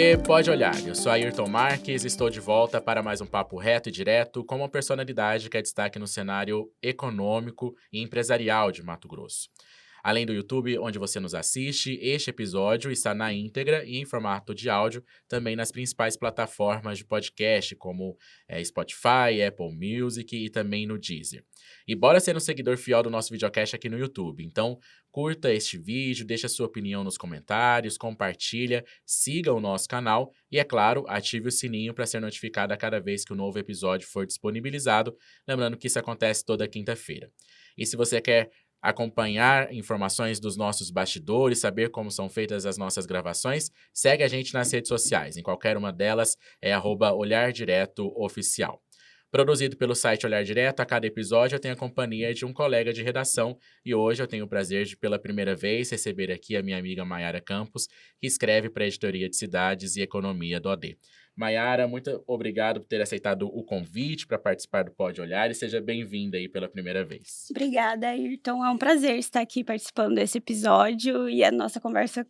Oiê, pode olhar. Eu sou Ayrton Marques e estou de volta para mais um papo reto e direto com uma personalidade que é destaque no cenário econômico e empresarial de Mato Grosso. Além do YouTube, onde você nos assiste, este episódio está na íntegra e em formato de áudio também nas principais plataformas de podcast, como Spotify, Apple Music e também no Deezer. E bora ser um seguidor fiel do nosso videocast aqui no YouTube. Então, curta este vídeo, deixa a sua opinião nos comentários, compartilha, siga o nosso canal e, é claro, ative o sininho para ser notificado a cada vez que o novo episódio for disponibilizado, lembrando que isso acontece toda quinta-feira. E se você quer acompanhar informações dos nossos bastidores, saber como são feitas as nossas gravações, segue a gente nas redes sociais. Em qualquer uma delas é @olhardiretoOficial. Produzido pelo site Olhar Direto, a cada episódio eu tenho a companhia de um colega de redação e hoje eu tenho o prazer de, pela primeira vez, receber aqui a minha amiga Mayara Campos, que escreve para a Editoria de Cidades e Economia do OD. Mayara, muito obrigado por ter aceitado o convite para participar do Pode Olhar e seja bem-vinda aí pela primeira vez. Obrigada, Ayrton. É um prazer estar aqui participando desse episódio e a nossa conversa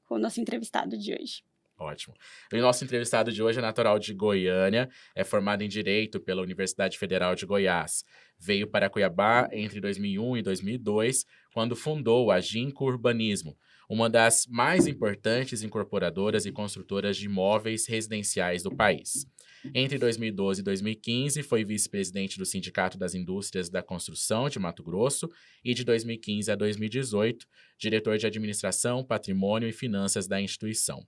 com o nosso entrevistado de hoje. Ótimo. E o nosso entrevistado de hoje é natural de Goiânia, é formado em Direito pela Universidade Federal de Goiás. Veio para Cuiabá entre 2001 e 2002, quando fundou a Ginco Urbanismo, uma das mais importantes incorporadoras e construtoras de imóveis residenciais do país. Entre 2012 e 2015, foi vice-presidente do Sindicato das Indústrias da Construção de Mato Grosso e de 2015 a 2018, diretor de Administração, Patrimônio e Finanças da instituição.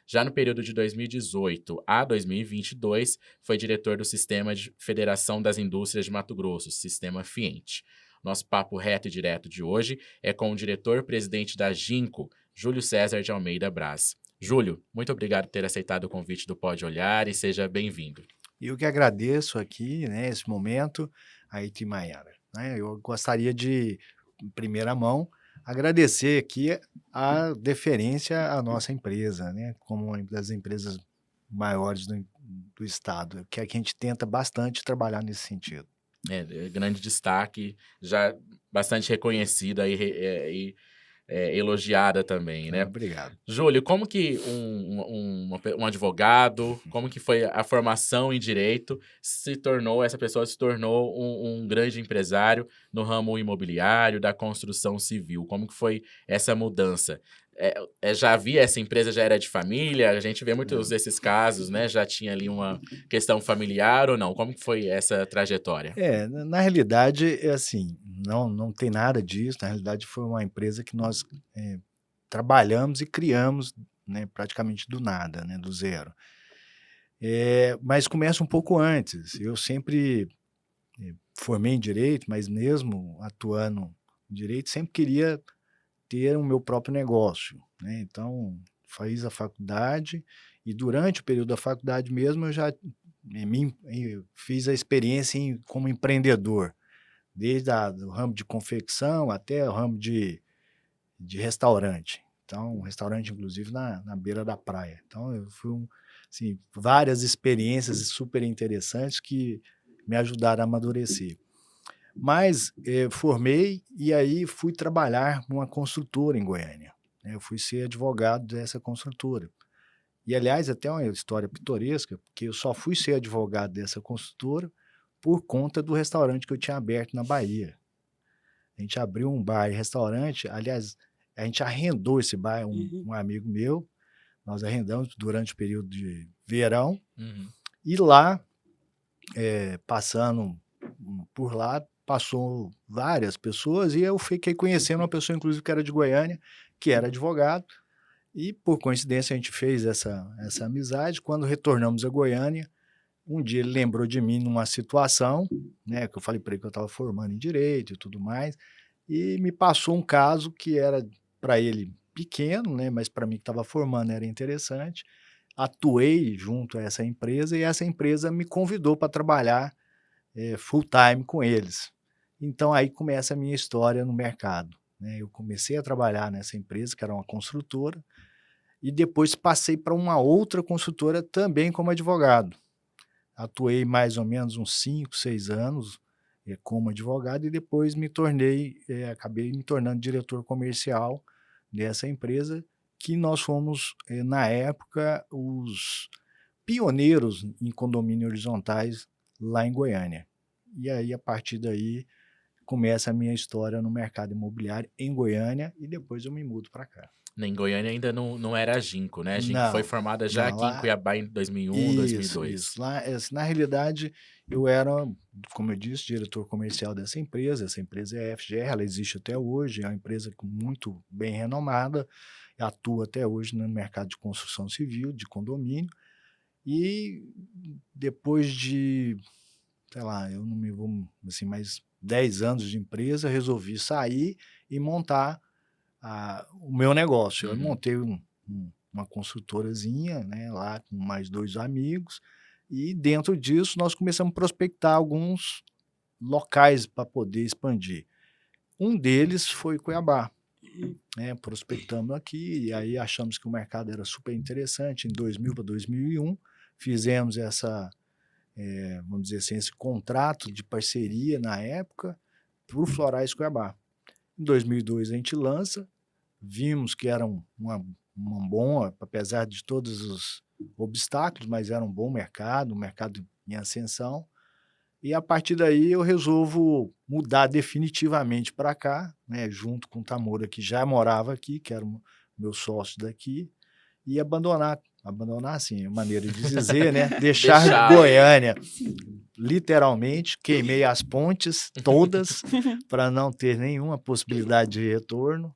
Já no período de 2018 a 2022, foi diretor do Sistema de Federação das Indústrias de Mato Grosso, Sistema FIENTE. Nosso papo reto e direto de hoje é com o diretor-presidente da Ginco, Júlio César de Almeida Braz. Júlio, muito obrigado por ter aceitado o convite do Pode Olhar e seja bem-vindo. Eu que agradeço aqui, né, esse momento, a Iti Mayara, né? Eu gostaria de, em primeira mão, agradecer aqui a deferência à nossa empresa, né, como uma das empresas maiores do estado, que é que a gente tenta bastante trabalhar nesse sentido. Grande destaque, já bastante reconhecida e elogiada também, né? Obrigado. Júlio, como que um advogado, como que foi a formação em direito, essa pessoa se tornou um grande empresário no ramo imobiliário, da construção civil? Como que foi essa mudança? Já havia essa empresa, já era de família? A gente vê muitos desses casos, né? Já tinha ali uma questão familiar ou não? Como que foi essa trajetória? Na realidade, é assim, não tem nada disso, na realidade foi uma empresa que nós trabalhamos e criamos, né, praticamente do nada, né, do zero. Mas começa um pouco antes. Eu sempre formei em direito, mas mesmo atuando em direito, sempre queria ter o meu próprio negócio, né? Então, fiz a faculdade e durante o período da faculdade mesmo eu já fiz a experiência como empreendedor, desde do ramo de confecção até o ramo de restaurante. Então, um restaurante, inclusive, na beira da praia. Então, eu fui assim, várias experiências super interessantes que me ajudaram a amadurecer. Mas formei e aí fui trabalhar numa construtora em Goiânia, né? Eu fui ser advogado dessa construtora. E, aliás, até uma história pitoresca, porque eu só fui ser advogado dessa construtora por conta do restaurante que eu tinha aberto na Bahia. A gente abriu um bar e restaurante, aliás, a gente arrendou esse bar, um amigo meu, nós arrendamos durante o período de verão, e lá, passando por lá, passou várias pessoas e eu fiquei conhecendo uma pessoa, inclusive, que era de Goiânia, que era advogado, e por coincidência a gente fez essa amizade. Quando retornamos a Goiânia, um dia ele lembrou de mim numa situação, né, que eu falei para ele que eu estava formando em direito e tudo mais, e me passou um caso que era para ele pequeno, né, mas para mim que estava formando era interessante. Atuei junto a essa empresa e essa empresa me convidou para trabalhar full time com eles. Então aí começa a minha história no mercado, né? Eu comecei a trabalhar nessa empresa, que era uma construtora, e depois passei para uma outra construtora também como advogado. Atuei mais ou menos uns 5, 6 anos como advogado e depois acabei me tornando diretor comercial dessa empresa, que nós fomos, na época, os pioneiros em condomínio horizontais lá em Goiânia. E aí, a partir daí, começa a minha história no mercado imobiliário em Goiânia e depois eu me mudo para cá. Em Goiânia ainda não era a Ginco, né? A Ginco foi Não, formada já não, aqui em lá Cuiabá em 2001, isso, 2002. isso. Lá, na realidade, eu era, como eu disse, diretor comercial dessa empresa. Essa empresa é a FGR, ela existe até hoje, é uma empresa muito bem renomada, atua até hoje no mercado de construção civil, de condomínio. E depois de, sei lá, eu não me vou, assim, mais 10 anos de empresa, resolvi sair e montar o meu negócio. Eu Uhum. montei uma construtorazinha, né, lá com mais 2 amigos, e dentro disso nós começamos a prospectar alguns locais para poder expandir. Um deles foi Cuiabá, né, prospectamos aqui, e aí achamos que o mercado era super interessante. Em 2000 para 2001, fizemos vamos dizer assim, esse contrato de parceria na época para o Florais Cuiabá. Em 2002 a gente lança, vimos que era uma bom, apesar de todos os obstáculos, mas era um bom mercado, um mercado em ascensão. E a partir daí eu resolvo mudar definitivamente para cá, né, junto com o Tamura, que já morava aqui, que era o meu sócio daqui, e abandonar assim, maneira de dizer, né, deixar Deixar. Goiânia. Literalmente, queimei as pontes todas para não ter nenhuma possibilidade de retorno.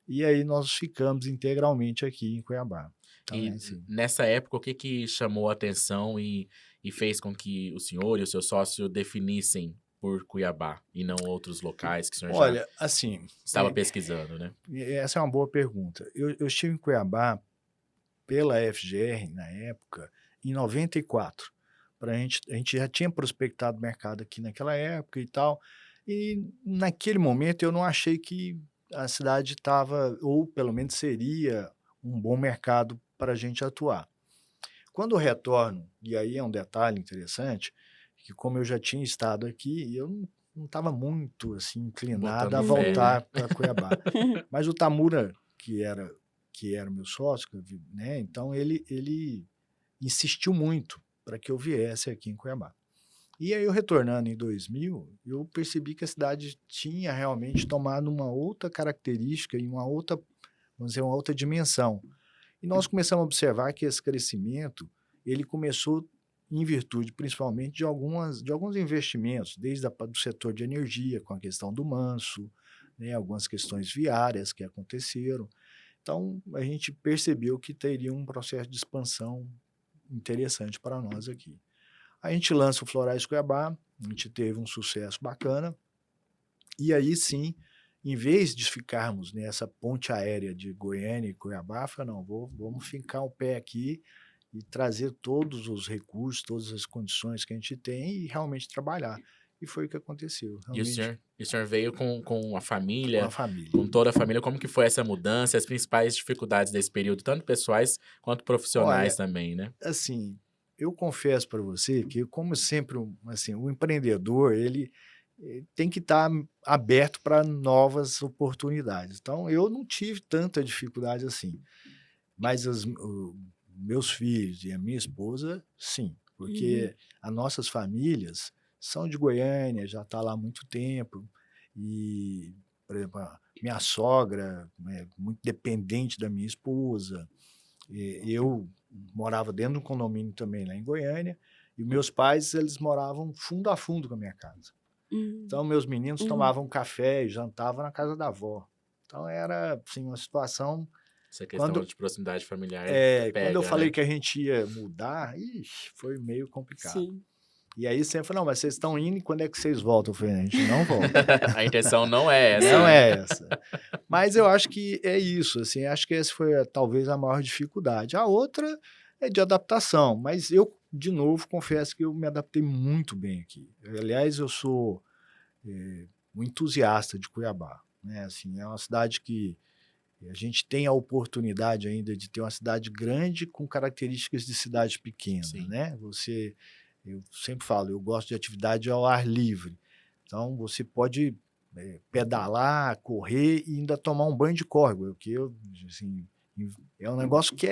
E aí nós ficamos integralmente aqui em Cuiabá. Então, E assim, nessa época, o que chamou a atenção e fez com que o senhor e o seu sócio definissem por Cuiabá e não outros locais que o senhor já olha, assim, estava pesquisando, né? essa é uma boa pergunta. Eu estive em Cuiabá pela FGR, na época, em 94. A gente já tinha prospectado mercado aqui naquela época e tal, e naquele momento eu não achei que a cidade estava, ou pelo menos seria, um bom mercado para a gente atuar. Quando eu retorno, e aí é um detalhe interessante, que como eu já tinha estado aqui, eu não estava muito assim inclinado Botando a fé, né? voltar para Cuiabá. Mas o Tamura, que era o meu sócio, né, então ele insistiu muito para que eu viesse aqui em Cuiabá. E aí eu retornando em 2000, eu percebi que a cidade tinha realmente tomado uma outra característica e uma outra, vamos dizer, uma outra dimensão. E nós começamos a observar que esse crescimento, ele começou em virtude principalmente de alguns investimentos, desde do setor de energia, com a questão do manso, né, algumas questões viárias que aconteceram. Então, a gente percebeu que teria um processo de expansão interessante para nós aqui. A gente lança o Florais Cuiabá, a gente teve um sucesso bacana, e aí sim, em vez de ficarmos nessa ponte aérea de Goiânia e Cuiabá, falei, não, vamos fincar o pé aqui e trazer todos os recursos, todas as condições que a gente tem e realmente trabalhar. E foi o que aconteceu, E o realmente, senhor veio com a com a família, família. com toda a família. Como que foi essa mudança, as principais dificuldades desse período, tanto pessoais quanto profissionais Olha, também, né? assim, eu confesso para você que, como sempre, assim, o empreendedor, ele tem que estar aberto para novas oportunidades. Então, eu não tive tanta dificuldade assim, mas meus filhos e a minha esposa, sim, porque as nossas famílias são de Goiânia, já está lá há muito tempo, e, por exemplo, a minha sogra é muito dependente da minha esposa. Eu morava dentro de um condomínio também lá em Goiânia, e meus pais, eles moravam fundo a fundo com a minha casa. Então, meus meninos tomavam café e jantavam na casa da avó. Então, era assim, uma situação. Essa questão Quando, de proximidade familiar quando eu pega, falei né? que a gente ia mudar, foi meio complicado. Sim. E aí sempre falou, não, mas vocês estão indo e quando é que vocês voltam? Eu falei, a gente não volta. A intenção não é essa, Não né? é essa. Mas eu acho que é isso, assim, acho que essa foi talvez a maior dificuldade. A outra é de adaptação, mas eu, de novo, confesso que eu me adaptei muito bem aqui. Aliás, eu sou um entusiasta de Cuiabá, né? Assim, é uma cidade que a gente tem a oportunidade ainda de ter uma cidade grande com características de cidade pequena, Sim. né? Eu sempre falo, eu gosto de atividade ao ar livre. Então, você pode pedalar, correr e ainda tomar um banho de córrego, que eu, assim, É um negócio que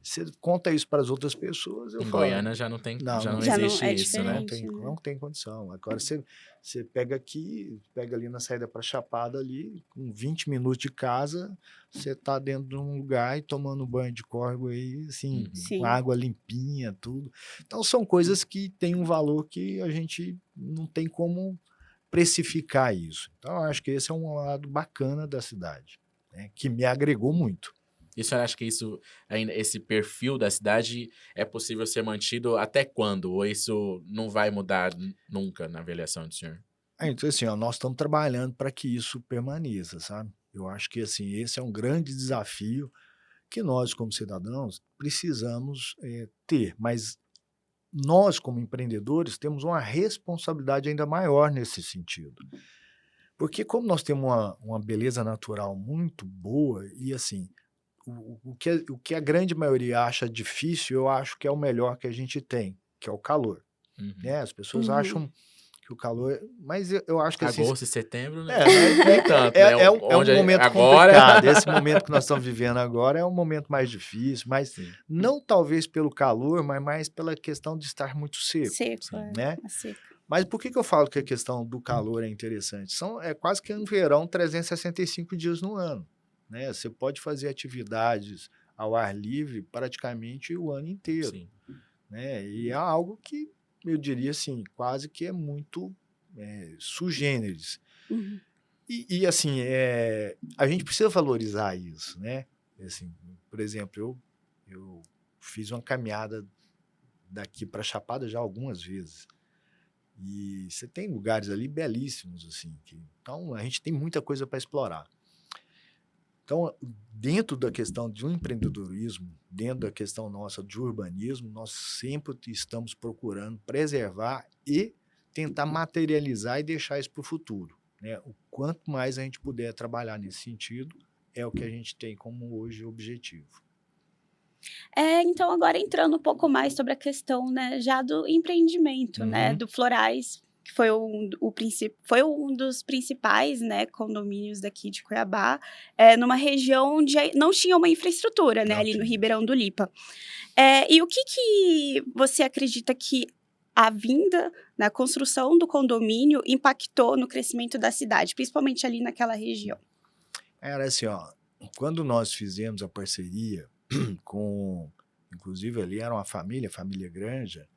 você conta isso para as outras pessoas, eu Em falo, Goiânia já não tem, não, já não Já não existe é isso, né? diferente, né? não tem condição. Agora você pega aqui, pega ali na saída para Chapada ali, com 20 minutos de casa, você tá dentro de um lugar e tomando banho de córrego aí, assim, Uhum. com Sim. água limpinha, tudo. Então são coisas que têm um valor que a gente não tem como precificar isso. Então eu acho que esse é um lado bacana da cidade, né, que me agregou muito. E o senhor acha que isso, ainda, esse perfil da cidade é possível ser mantido até quando? Ou isso não vai mudar nunca na avaliação do senhor? Então, assim, ó, nós estamos trabalhando para que isso permaneça, sabe? Eu acho que assim, esse é um grande desafio que nós, como cidadãos, precisamos ter, mas nós, como empreendedores, temos uma responsabilidade ainda maior nesse sentido. Porque como nós temos uma beleza natural muito boa, e assim, o que a grande maioria acha difícil, eu acho que é o melhor que a gente tem, que é o calor. Uhum. Né? As pessoas Uhum. acham que o calor. Mas eu acho que assim. Agosto e setembro, né? Mas Nem tanto, né? é um Onde momento agora. complicado. Esse momento que nós estamos vivendo agora é um momento mais difícil, mas Sim, não talvez pelo calor, mas mais pela questão de estar muito seco, Seco, sim. né? a seca. Mas por que eu falo que a questão do calor é interessante? É quase que um verão 365 dias no ano, né? Você pode fazer atividades ao ar livre praticamente o ano inteiro, Sim. né? E é algo que eu diria assim, quase que é muito sui generis. Uhum. E assim, a gente precisa valorizar isso, né? Assim, por exemplo, eu fiz uma caminhada daqui para Chapada já algumas vezes. E você tem lugares ali belíssimos, assim. Então, a gente tem muita coisa para explorar. Então, dentro da questão de um empreendedorismo, dentro da questão nossa de urbanismo, nós sempre estamos procurando preservar e tentar materializar e deixar isso para o futuro, né? O quanto mais a gente puder trabalhar nesse sentido, é o que a gente tem como hoje objetivo. Então agora entrando um pouco mais sobre a questão, né, já do empreendimento, né, Uhum. do Florais, que foi foi um dos principais, né, condomínios daqui de Cuiabá, numa região onde não tinha uma infraestrutura, né, Não ali no tinha. Ribeirão do Lipa. E o que você acredita que a vinda, na construção do condomínio impactou no crescimento da cidade, principalmente ali naquela região? Era assim, ó, quando nós fizemos a parceria com, inclusive ali era uma família Granja,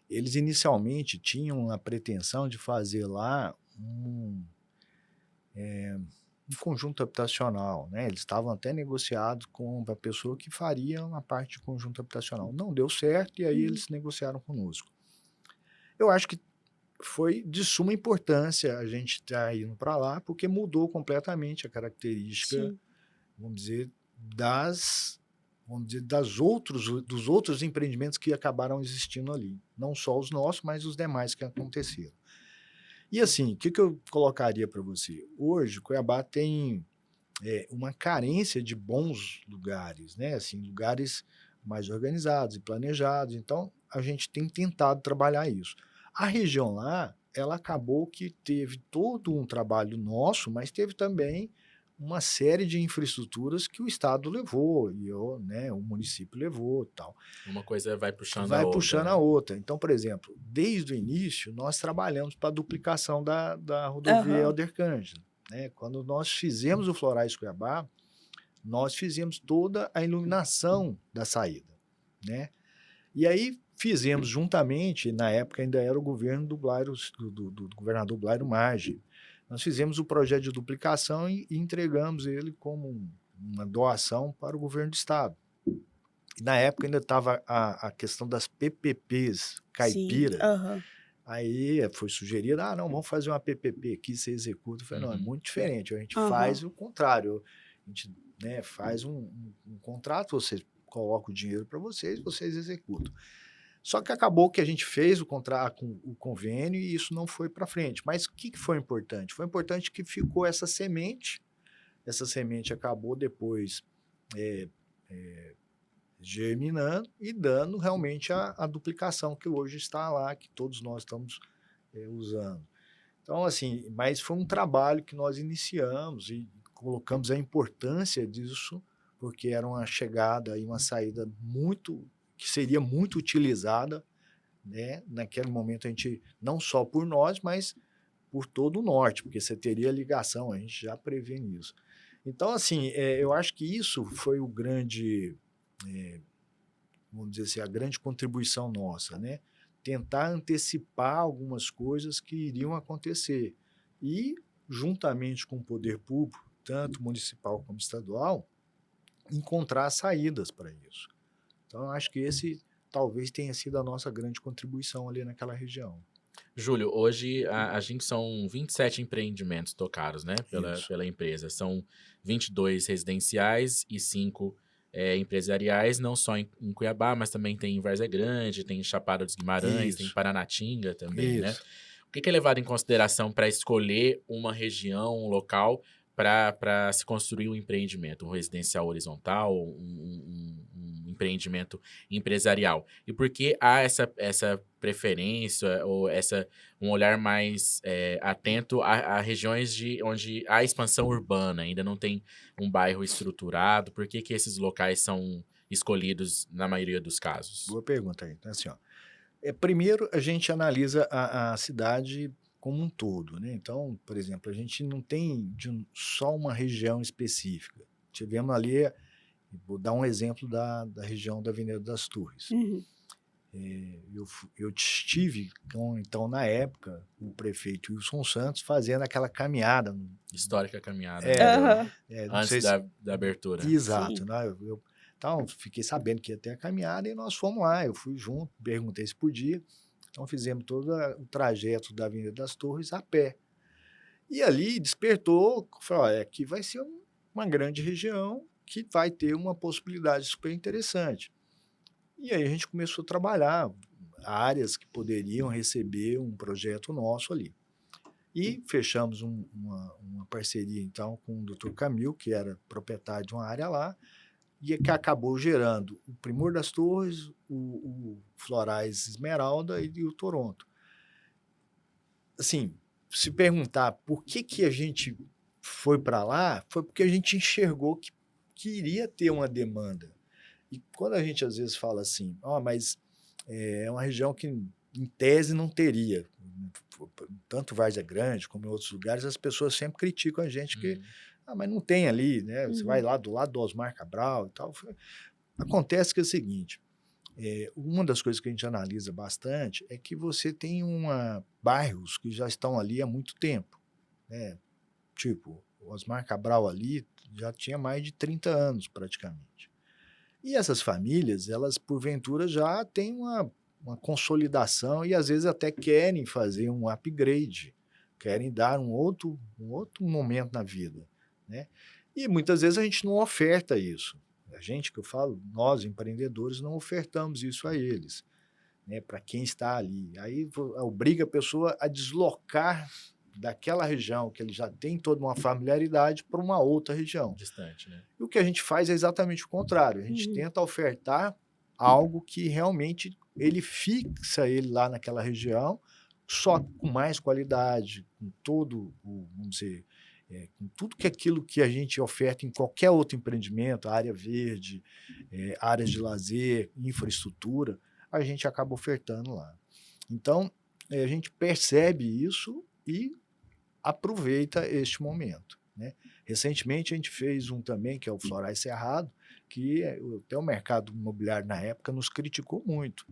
eles inicialmente tinham a pretensão de fazer lá um conjunto habitacional, né? Eles estavam até negociados com a pessoa que faria uma parte de conjunto habitacional. Não deu certo e aí Hum, eles negociaram conosco. Eu acho que foi de suma importância a gente estar indo para lá, porque mudou completamente a característica, sim. vamos dizer, dos outros empreendimentos que acabaram existindo ali. Não só os nossos, mas os demais que aconteceram. E assim, o que eu colocaria para você? Hoje, Cuiabá tem uma carência de bons lugares, né? Assim, lugares mais organizados e planejados. Então, a gente tem tentado trabalhar isso. A região lá, ela acabou que teve todo um trabalho nosso, mas teve também uma série de infraestruturas que o Estado levou, né, o município levou tal. Uma coisa vai puxando a Vai outra, puxando a né? outra. Então, por exemplo, desde o início, nós trabalhamos para a duplicação da rodovia Aham. Helder Cângelo, né? Quando nós fizemos o Florais Cuiabá, nós fizemos toda a iluminação da saída, né? E aí fizemos juntamente, na época ainda era o governo do governador Blairo Maggi, nós fizemos o projeto de duplicação e entregamos ele como uma doação para o governo do estado. E na época ainda estava a questão das PPPs Sim. caipira. Aham. Aí foi sugerido, não, vamos fazer uma PPP aqui, você executa. Eu falei, não, é Uhum. muito diferente, a gente Aham. faz o contrário, a gente, né, faz um contrato, vocês colocam o dinheiro para vocês executam. Só que acabou que a gente fez o contrato, o convênio, e isso não foi para frente. Mas o que foi importante? Foi importante que ficou essa semente acabou depois é, é, germinando e dando realmente a duplicação que hoje está lá, que todos nós estamos usando. Então, assim, mas foi um trabalho que nós iniciamos e colocamos a importância disso porque era uma chegada e uma saída que seria muito utilizada, né? Naquele momento a gente, não só por nós, mas por todo o norte, porque você teria ligação, a gente já prevê nisso. Então, assim, eu acho que isso foi o grande, vamos dizer assim, a grande contribuição nossa, né? Tentar antecipar algumas coisas que iriam acontecer e, juntamente com o poder público, tanto municipal como estadual, encontrar saídas para isso. Então, eu acho que esse talvez tenha sido a nossa grande contribuição ali naquela região. Júlio, hoje a gente são 27 empreendimentos tocados, né, Isso. pela empresa. São 22 residenciais e 5 empresariais, não só em Cuiabá, mas também tem em Várzea Grande, tem em Chapada dos Guimarães, tem em Isso. Paranatinga também, né? Isso. O que é levado em consideração para escolher uma região, um local, para se construir um empreendimento, um residencial horizontal, um empreendimento empresarial? E por que há essa preferência ou um olhar mais atento a regiões onde há expansão urbana, ainda não tem um bairro estruturado? Por que esses locais são escolhidos na maioria dos casos? Boa pergunta aí. Então, assim, ó, primeiro a gente analisa a cidade como um todo, né? Então, por exemplo, a gente não tem só uma região específica. Tivemos ali, vou dar um exemplo da região da Avenida das Torres. Uhum. Eu estive, então, na época, o prefeito Wilson Santos fazendo aquela caminhada. Histórica caminhada, É, né? Aham. não Antes sei se... da abertura. Exato, Sim. né? Então, fiquei sabendo que ia ter a caminhada e nós fomos lá. Eu fui junto, perguntei se podia. Então, fizemos todo o trajeto da Avenida das Torres a pé. E ali despertou, falou, olha, aqui vai ser uma grande região que vai ter uma possibilidade super interessante. E aí a gente começou a trabalhar áreas que poderiam receber um projeto nosso ali. E fechamos uma parceria, então, com o Dr. Camil, que era proprietário de uma área lá, e que acabou gerando o Primor das Torres, o Florais Esmeralda e o Toronto. Assim, se perguntar por que a gente foi para lá, foi porque a gente enxergou que iria ter uma demanda. E quando a gente às vezes fala assim, mas é uma região que em tese não teria, tanto Várzea Grande como em outros lugares, as pessoas sempre criticam a gente que mas não tem ali, né? Você vai lá do lado do Osmar Cabral e tal. Acontece que é o seguinte, uma das coisas que a gente analisa bastante é que você tem bairros que já estão ali há muito tempo, né? Tipo, o Osmar Cabral ali já tinha mais de 30 anos praticamente. E essas famílias, elas porventura já têm uma consolidação e às vezes até querem fazer um upgrade, querem dar um outro momento na vida, né? E muitas vezes a gente não oferta isso. A gente, que eu falo, nós empreendedores não ofertamos isso a eles, né? Para quem está ali. Aí obriga a pessoa a deslocar daquela região que ele já tem toda uma familiaridade para uma outra região. Distante, né? E o que a gente faz é exatamente o contrário. A gente tenta ofertar algo que realmente ele fixa ele lá naquela região, só com mais qualidade, com todo vamos dizer, com tudo aquilo que a gente oferta em qualquer outro empreendimento, área verde, áreas de lazer, infraestrutura, a gente acaba ofertando lá. Então, a gente percebe isso e aproveita este momento, né? Recentemente a gente fez um também, que é o Florais Cerrado, que até o mercado imobiliário na época nos criticou muito,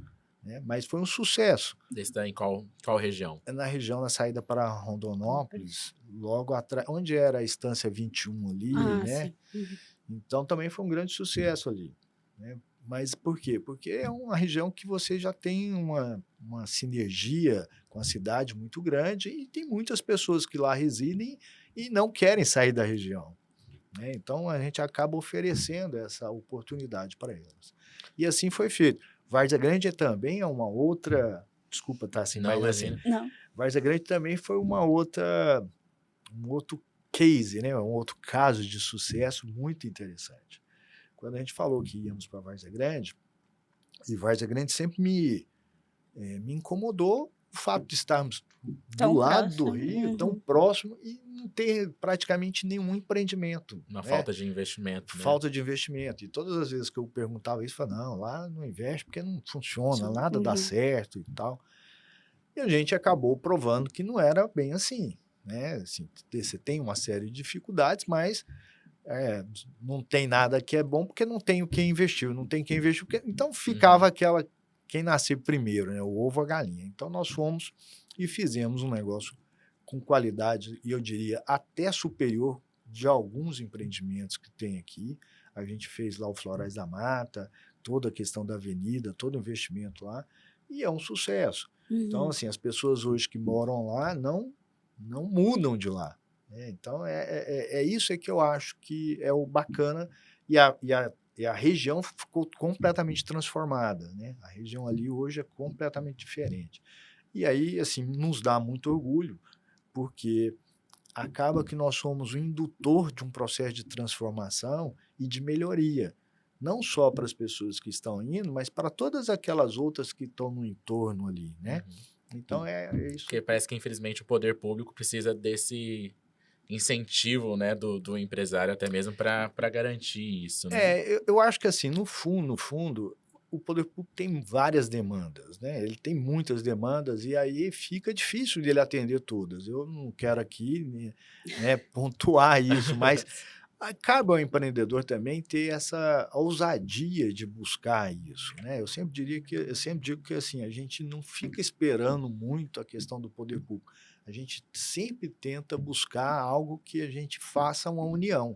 né? Mas foi um sucesso. Esse tá em qual região? Na região, na saída para Rondonópolis, logo atrás, onde era a Estância 21 ali, né? Sim. Então também foi um grande sucesso ali, né? Mas por quê? Porque é uma região que você já tem uma sinergia com a cidade muito grande e tem muitas pessoas que lá residem e não querem sair da região, né? Então a gente acaba oferecendo essa oportunidade para elas. E assim foi feito. Várzea Grande também é uma outra, desculpa estar assim, Não, mas assim, imagina. Não. Várzea Grande também foi um outro case, né? Um outro caso de sucesso muito interessante. Quando a gente falou que íamos para Várzea Grande, e Várzea Grande sempre me incomodou o fato de estarmos Tão do lado do próximo. rio, tão Uhum. próximo, e não ter praticamente nenhum empreendimento, Uma né? falta de investimento, né? Falta de investimento. E todas as vezes que eu perguntava isso, eu falava, não, lá não investe porque não funciona, nada dá Uhum. certo e tal. E a gente acabou provando que não era bem assim, né? Assim, você tem uma série de dificuldades, mas não tem nada que é bom porque não tem o que investir, não tem quem investir. Então ficava aquela, quem nasceu primeiro, né? O ovo, a galinha. Então nós fomos e fizemos um negócio com qualidade, e eu diria até superior de alguns empreendimentos que tem aqui. A gente fez lá o Florais da Mata, toda a questão da avenida, todo o investimento lá, e é um sucesso. Então, Uhum. assim, as pessoas hoje que moram lá não mudam de lá, né? Então, é isso que eu acho que é o bacana, e a região ficou completamente transformada, né? A região ali hoje é completamente diferente. E aí, assim, nos dá muito orgulho, porque acaba que nós somos o indutor de um processo de transformação e de melhoria, não só para as pessoas que estão indo, mas para todas aquelas outras que estão no entorno ali, né? Uhum. Então é isso. Porque parece que, infelizmente, o poder público precisa desse incentivo, né, do empresário até mesmo para garantir isso, né? Eu acho que assim, no fundo, o poder público tem várias demandas, né? Ele tem muitas demandas e aí fica difícil de ele atender todas. Eu não quero aqui, né, pontuar isso, mas cabe ao empreendedor também ter essa ousadia de buscar isso, né? Eu sempre digo que assim, a gente não fica esperando muito a questão do poder público. A gente sempre tenta buscar algo que a gente faça uma união,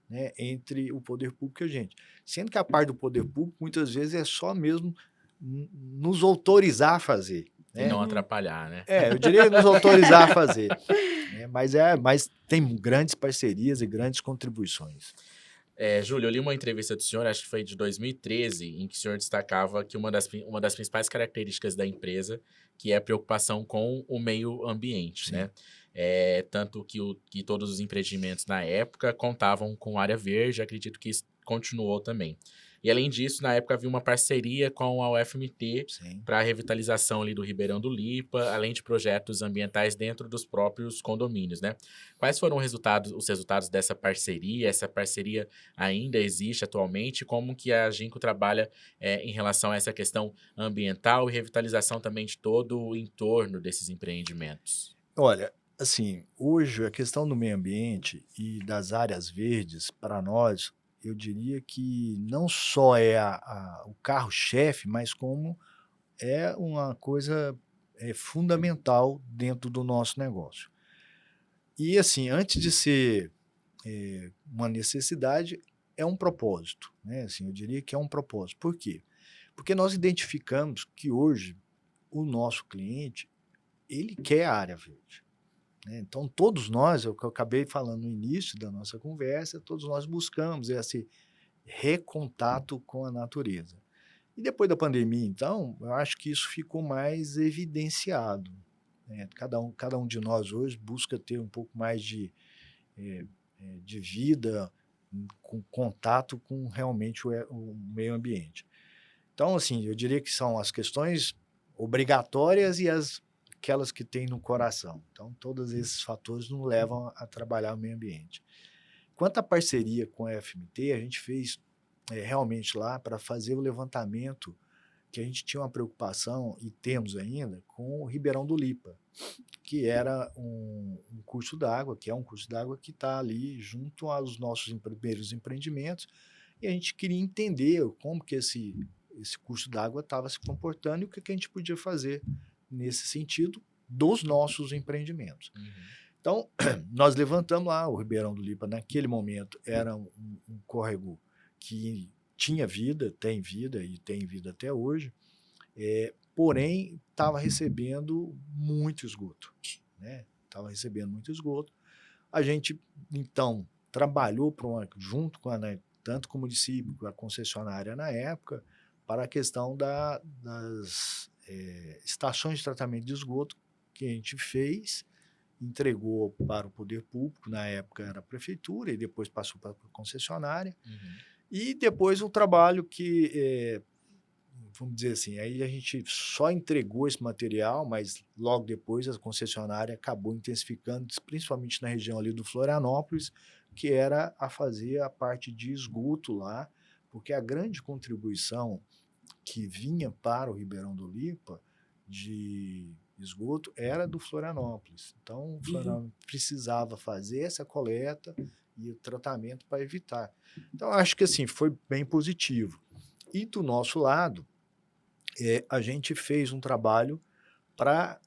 né, entre o poder público e a gente. Sendo que a parte do poder público muitas vezes é só mesmo nos autorizar a fazer, E né? não Uhum. atrapalhar, né? Eu diria nos autorizar a fazer, né? Mas tem grandes parcerias e grandes contribuições. Júlio, eu li uma entrevista do senhor, acho que foi de 2013, em que o senhor destacava que uma das principais características da empresa, que é a preocupação com o meio ambiente, Sim. né? Tanto que todos os empreendimentos na época contavam com área verde, acredito que isso continuou também. E além disso, na época havia uma parceria com a UFMT Sim. para a revitalização ali do Ribeirão do Lipa, além de projetos ambientais dentro dos próprios condomínios, né? Quais foram os resultados dessa parceria? Essa parceria ainda existe atualmente? Como que a Ginkgo trabalha em relação a essa questão ambiental e revitalização também de todo o entorno desses empreendimentos? Olha, assim, hoje a questão do meio ambiente e das áreas verdes, para nós, eu diria que não só é o carro-chefe, mas como é uma coisa fundamental dentro do nosso negócio. E assim, antes de ser uma necessidade, é um propósito, né? Assim, eu diria que é um propósito. Por quê? Porque nós identificamos que hoje o nosso cliente, ele quer a área verde, né? Então todos nós, é o que eu acabei falando no início da nossa conversa, todos nós buscamos esse recontato com a natureza. E depois da pandemia, então, eu acho que isso ficou mais evidenciado, né? Cada um de nós hoje busca ter um pouco mais de vida, com contato com realmente o meio ambiente. Então, assim, eu diria que são as questões obrigatórias e aquelas que tem no coração. Então, todos esses fatores nos levam a trabalhar o meio ambiente. Quanto à parceria com a FMT, a gente fez realmente lá para fazer o levantamento, que a gente tinha uma preocupação, e temos ainda, com o Ribeirão do Lipa, que era um curso d'água, que é um curso d'água que está ali junto aos nossos primeiros empreendimentos, e a gente queria entender como que esse curso d'água estava se comportando e o que a gente podia fazer nesse sentido dos nossos empreendimentos. Então, nós levantamos lá o Ribeirão do Lipa, naquele momento era um córrego que tinha vida, tem vida e tem vida até hoje, porém estava recebendo muito esgoto, né? Estava recebendo muito esgoto. A gente, então, trabalhou junto com tanto com o município, com a concessionária na época, para a questão das estações de tratamento de esgoto, que a gente fez, entregou para o poder público, na época era a prefeitura, e depois passou para a concessionária. E depois o trabalho que vamos dizer assim, aí a gente só entregou esse material, mas logo depois a concessionária acabou intensificando, principalmente na região ali do Florianópolis, que era a fazer a parte de esgoto lá, porque a grande contribuição que vinha para o Ribeirão do Lipa de esgoto era do Florianópolis. Então, o Florianópolis precisava fazer essa coleta e o tratamento para evitar. Então, acho que assim foi bem positivo. E do nosso lado, a gente fez um trabalho para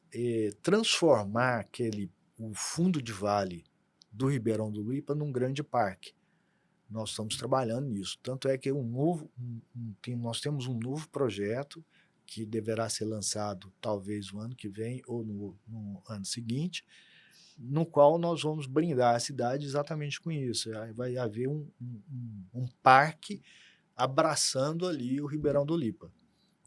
transformar o fundo de vale do Ribeirão do Lipa num grande parque. Nós estamos trabalhando nisso. Tanto é que nós temos um novo projeto que deverá ser lançado talvez o ano que vem ou no ano seguinte, no qual nós vamos brindar a cidade exatamente com isso. Vai haver um parque abraçando ali o Ribeirão do Lipa.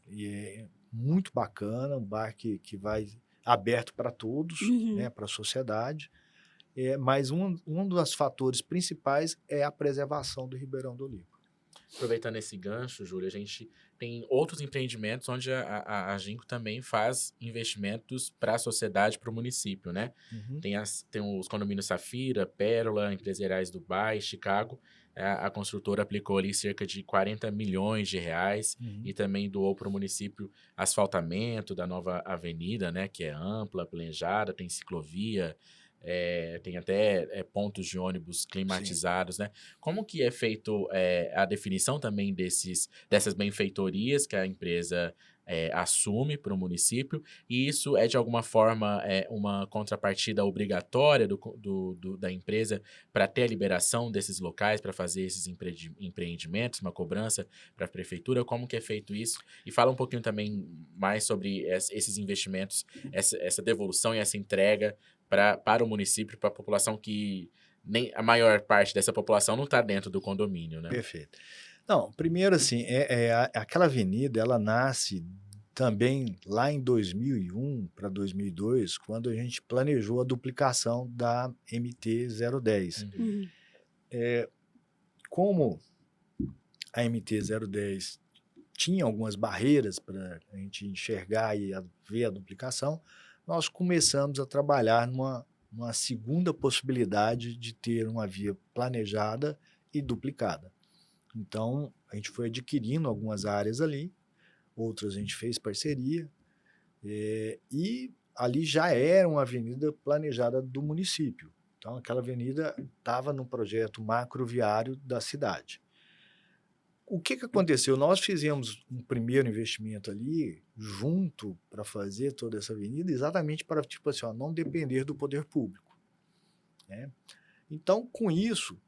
E é muito bacana, um parque que vai aberto para todos, né, para a sociedade. Mas um dos fatores principais é a preservação do Ribeirão do Lipa. Aproveitando esse gancho, Júlio, a gente tem outros empreendimentos onde a Ginco também faz investimentos para a sociedade, para o município, né? Uhum. Tem os condomínios Safira, Pérola, Empresariais Dubai, Chicago. A construtora aplicou ali cerca de 40 milhões de reais e também doou para o município asfaltamento da nova avenida, né? Que é ampla, planejada, tem ciclovia, tem até pontos de ônibus climatizados, né? Como que é feito a definição também dessas benfeitorias que a empresa assume para o município? E isso é, de alguma forma, uma contrapartida obrigatória da empresa para ter a liberação desses locais, para fazer esses empreendimentos, uma cobrança para a prefeitura? Como que é feito isso? E fala um pouquinho também mais sobre esses investimentos, essa devolução e essa entrega para o município, para a população que nem a maior parte dessa população não está dentro do condomínio, né? Perfeito. Não, primeiro assim, aquela avenida, ela nasce também lá em 2001 para 2002, quando a gente planejou a duplicação da MT-010. Como a MT-010 tinha algumas barreiras para a gente enxergar e ver a duplicação, nós começamos a trabalhar numa segunda possibilidade de ter uma via planejada e duplicada. Então, a gente foi adquirindo algumas áreas ali, outras a gente fez parceria, e ali já era uma avenida planejada do município. Então, aquela avenida estava no projeto macroviário da cidade. O que aconteceu? Nós fizemos um primeiro investimento ali, junto, para fazer toda essa avenida, exatamente para, tipo assim, não depender do poder público, né? Então, com isso,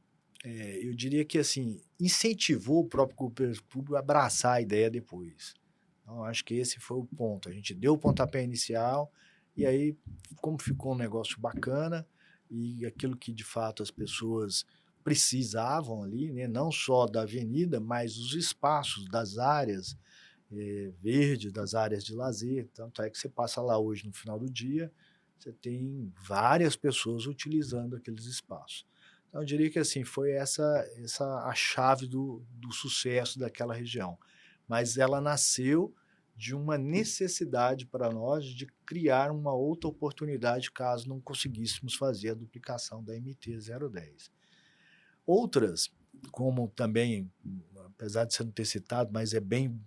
eu diria que assim, incentivou o próprio poder público a abraçar a ideia depois. Então, acho que esse foi o ponto. A gente deu o pontapé inicial, e aí, como ficou um negócio bacana, e aquilo que de fato as pessoas precisavam ali, né? Não só da avenida, mas os espaços das áreas verdes, das áreas de lazer. Tanto é que você passa lá hoje no final do dia, você tem várias pessoas utilizando aqueles espaços. Então, eu diria que assim, foi essa a chave do sucesso daquela região. Mas ela nasceu de uma necessidade para nós de criar uma outra oportunidade caso não conseguíssemos fazer a duplicação da MT-010. Outras, como também, apesar de você não ter citado, mas é bem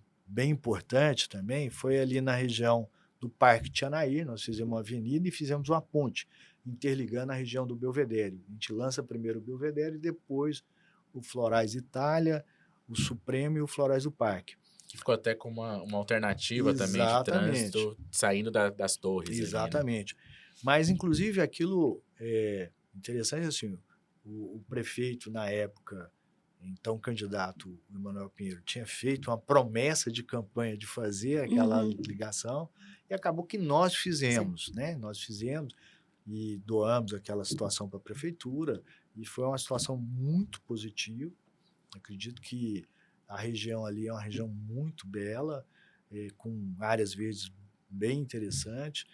importante também, foi ali na região do Parque Tianaí. Nós fizemos uma avenida e fizemos uma ponte interligando a região do Belvedere. A gente lança primeiro o Belvedere e depois o Florais Itália, o Supremo e o Florais do Parque. Que ficou até com uma alternativa também de trânsito saindo das torres. Exatamente. Ali, né? Mas, inclusive, aquilo é interessante, assim, o prefeito, na época, então candidato Emanuel Pinheiro, tinha feito uma promessa de campanha de fazer aquela ligação, e acabou que nós fizemos, né? Nós fizemos e doamos aquela situação para a prefeitura, e foi uma situação muito positiva. Acredito que a região ali é uma região muito bela, com áreas verdes bem interessantes,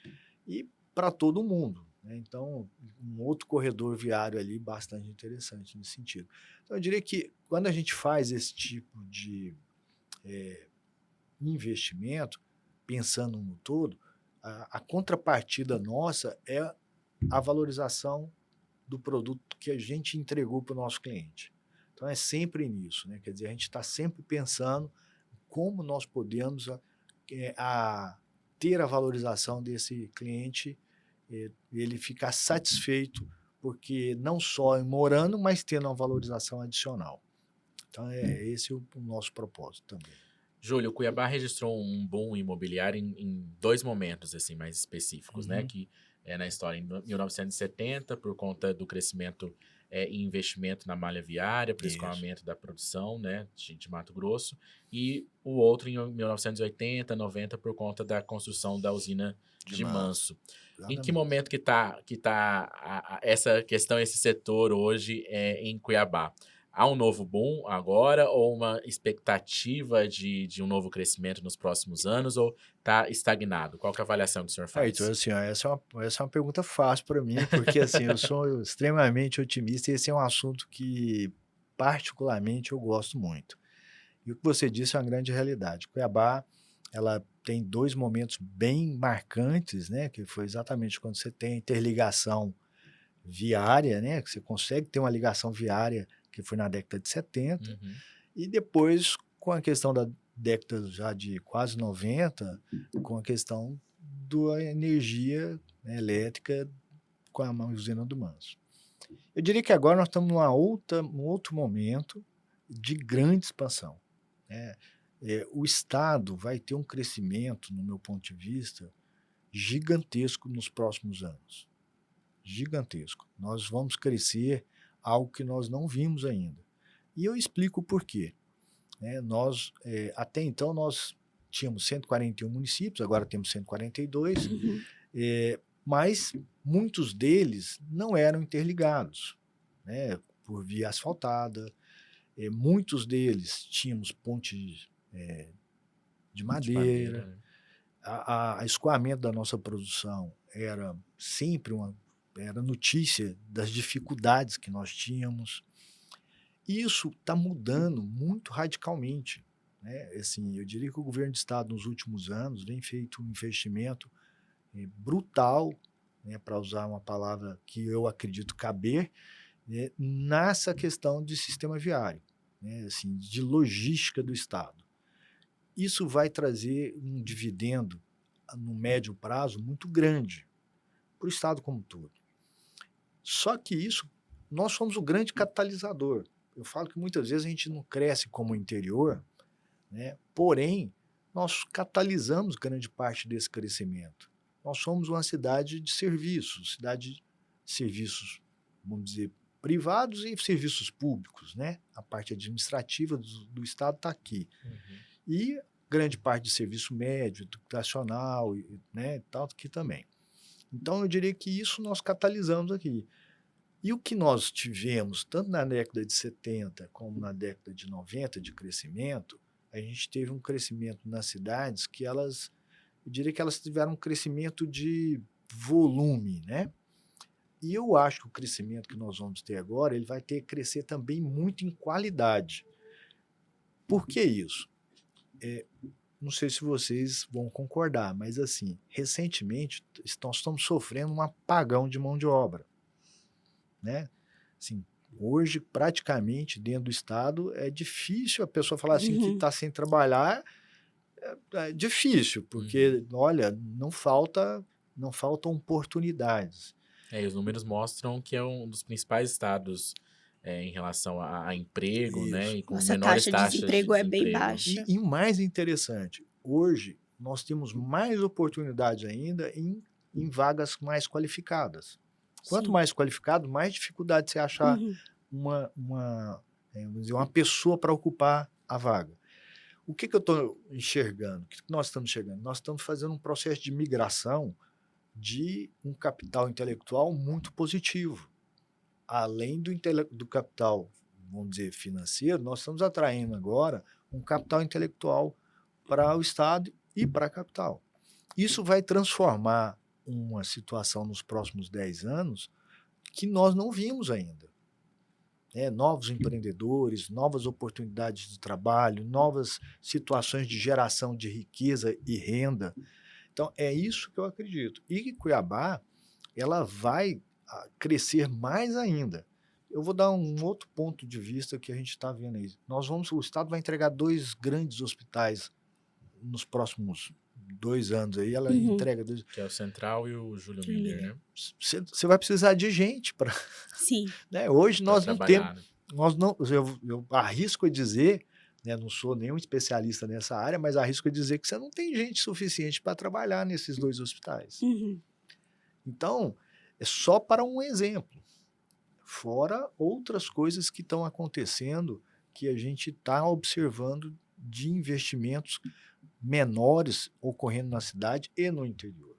e para todo mundo, né? Então, um outro corredor viário ali bastante interessante nesse sentido. Então, eu diria que quando a gente faz esse tipo de investimento, pensando no todo, a contrapartida nossa é a valorização do produto que a gente entregou para o nosso cliente. Então, é sempre nisso, né? Quer dizer, a gente está sempre pensando como nós podemos ter a valorização desse cliente, ele ficar satisfeito, porque não só morando, mas tendo uma valorização adicional. Então, esse o nosso propósito também. Júlio, Cuiabá registrou um boom imobiliário em dois momentos assim mais específicos, né? Que é na história em 1970, por conta do crescimento em investimento na malha viária, para o Isso. escoamento da produção, né, de Mato Grosso, e o outro em 1980, 90, por conta da construção da usina de Manso. Em que Exatamente. momento que tá essa questão, esse setor hoje em Cuiabá? Há um novo boom agora ou uma expectativa de um novo crescimento nos próximos anos ou está estagnado? Qual que é a avaliação que o senhor Então, faz? assim, ó, essa é uma pergunta fácil para mim, porque assim, eu sou extremamente otimista e esse é um assunto que, particularmente, eu gosto muito. E o que você disse é uma grande realidade. Cuiabá, ela tem dois momentos bem marcantes, né? Que foi exatamente quando você tem a interligação viária, né? Que você consegue ter uma ligação viária, que foi na década de 70, Uhum. e depois com a questão da década já de quase 90, com a questão da energia, né, elétrica com a usina do Manso. Eu diria que agora nós estamos num outro momento de grande expansão, né? O Estado vai ter um crescimento, no meu ponto de vista, gigantesco nos próximos anos. Gigantesco. Nós vamos crescer algo que nós não vimos ainda. E eu explico por quê. Até então, nós tínhamos 141 municípios, agora temos 142, mas muitos deles não eram interligados, né, por via asfaltada. Muitos deles tínhamos pontes de madeira. Né? A escoamento da nossa produção era sempre era notícia das dificuldades que nós tínhamos. Isso está mudando muito radicalmente, né? Assim, eu diria que o governo do estado nos últimos anos vem feito um investimento brutal, né, para usar uma palavra que eu acredito caber, né, nessa questão de sistema viário, né, assim, de logística do estado. Isso vai trazer um dividendo no médio prazo muito grande para o estado como um todo. Só que nós somos o grande catalisador. Eu falo que muitas vezes a gente não cresce como o interior, né? Porém, nós catalisamos grande parte desse crescimento. Nós somos uma cidade de serviços, vamos dizer, privados e serviços públicos, né? A parte administrativa do estado está aqui. E grande parte de serviço médio, educacional, né, tal, aqui também. Então, eu diria que isso nós catalisamos aqui. E o que nós tivemos, tanto na década de 70 como na década de 90, de crescimento, a gente teve um crescimento nas cidades que eu diria que elas tiveram um crescimento de volume, né? E eu acho que o crescimento que nós vamos ter agora, ele vai ter que crescer também muito em qualidade. Por que isso? Não sei se vocês vão concordar, mas assim, recentemente nós estamos sofrendo um apagão de mão de obra, né? Assim, hoje, praticamente, dentro do estado, é difícil a pessoa falar assim que está sem trabalhar, é difícil, porque, olha, não faltam oportunidades. E os números mostram que é um dos principais estados em relação a emprego, né? E com Nossa menores taxa de taxas de desemprego é bem desemprego. baixa. E o mais interessante, hoje nós temos mais oportunidades ainda em vagas mais qualificadas. Quanto Sim. mais qualificado, mais dificuldade você achar vamos dizer, uma pessoa para ocupar a vaga. O que eu estou enxergando? O que nós estamos enxergando? Nós estamos fazendo um processo de migração de um capital intelectual muito positivo. Além do capital, vamos dizer, financeiro, nós estamos atraindo agora um capital intelectual para o estado e para a capital. Isso vai transformar uma situação nos próximos 10 anos que nós não vimos ainda. né, novos empreendedores, novas oportunidades de trabalho, novas situações de geração de riqueza e renda. Então, é isso que eu acredito. E Cuiabá, ela vai crescer mais ainda. Eu vou dar um outro ponto de vista que a gente está vendo aí. O Estado vai entregar 2 grandes hospitais nos próximos 2 anos aí, ela Uhum. entrega 2. Que é o Central e o Júlio Júlio Miller, Miller. né? Você vai precisar de gente para, Sim. né? Hoje Pra nós não temos, trabalhar, né? nós não, eu arrisco a dizer, né, não sou nenhum especialista nessa área, mas arrisco a dizer que você não tem gente suficiente para trabalhar nesses 2 hospitais. Uhum. Então, é só para um exemplo. Fora outras coisas que estão acontecendo que a gente está observando de investimentos menores ocorrendo na cidade e no interior.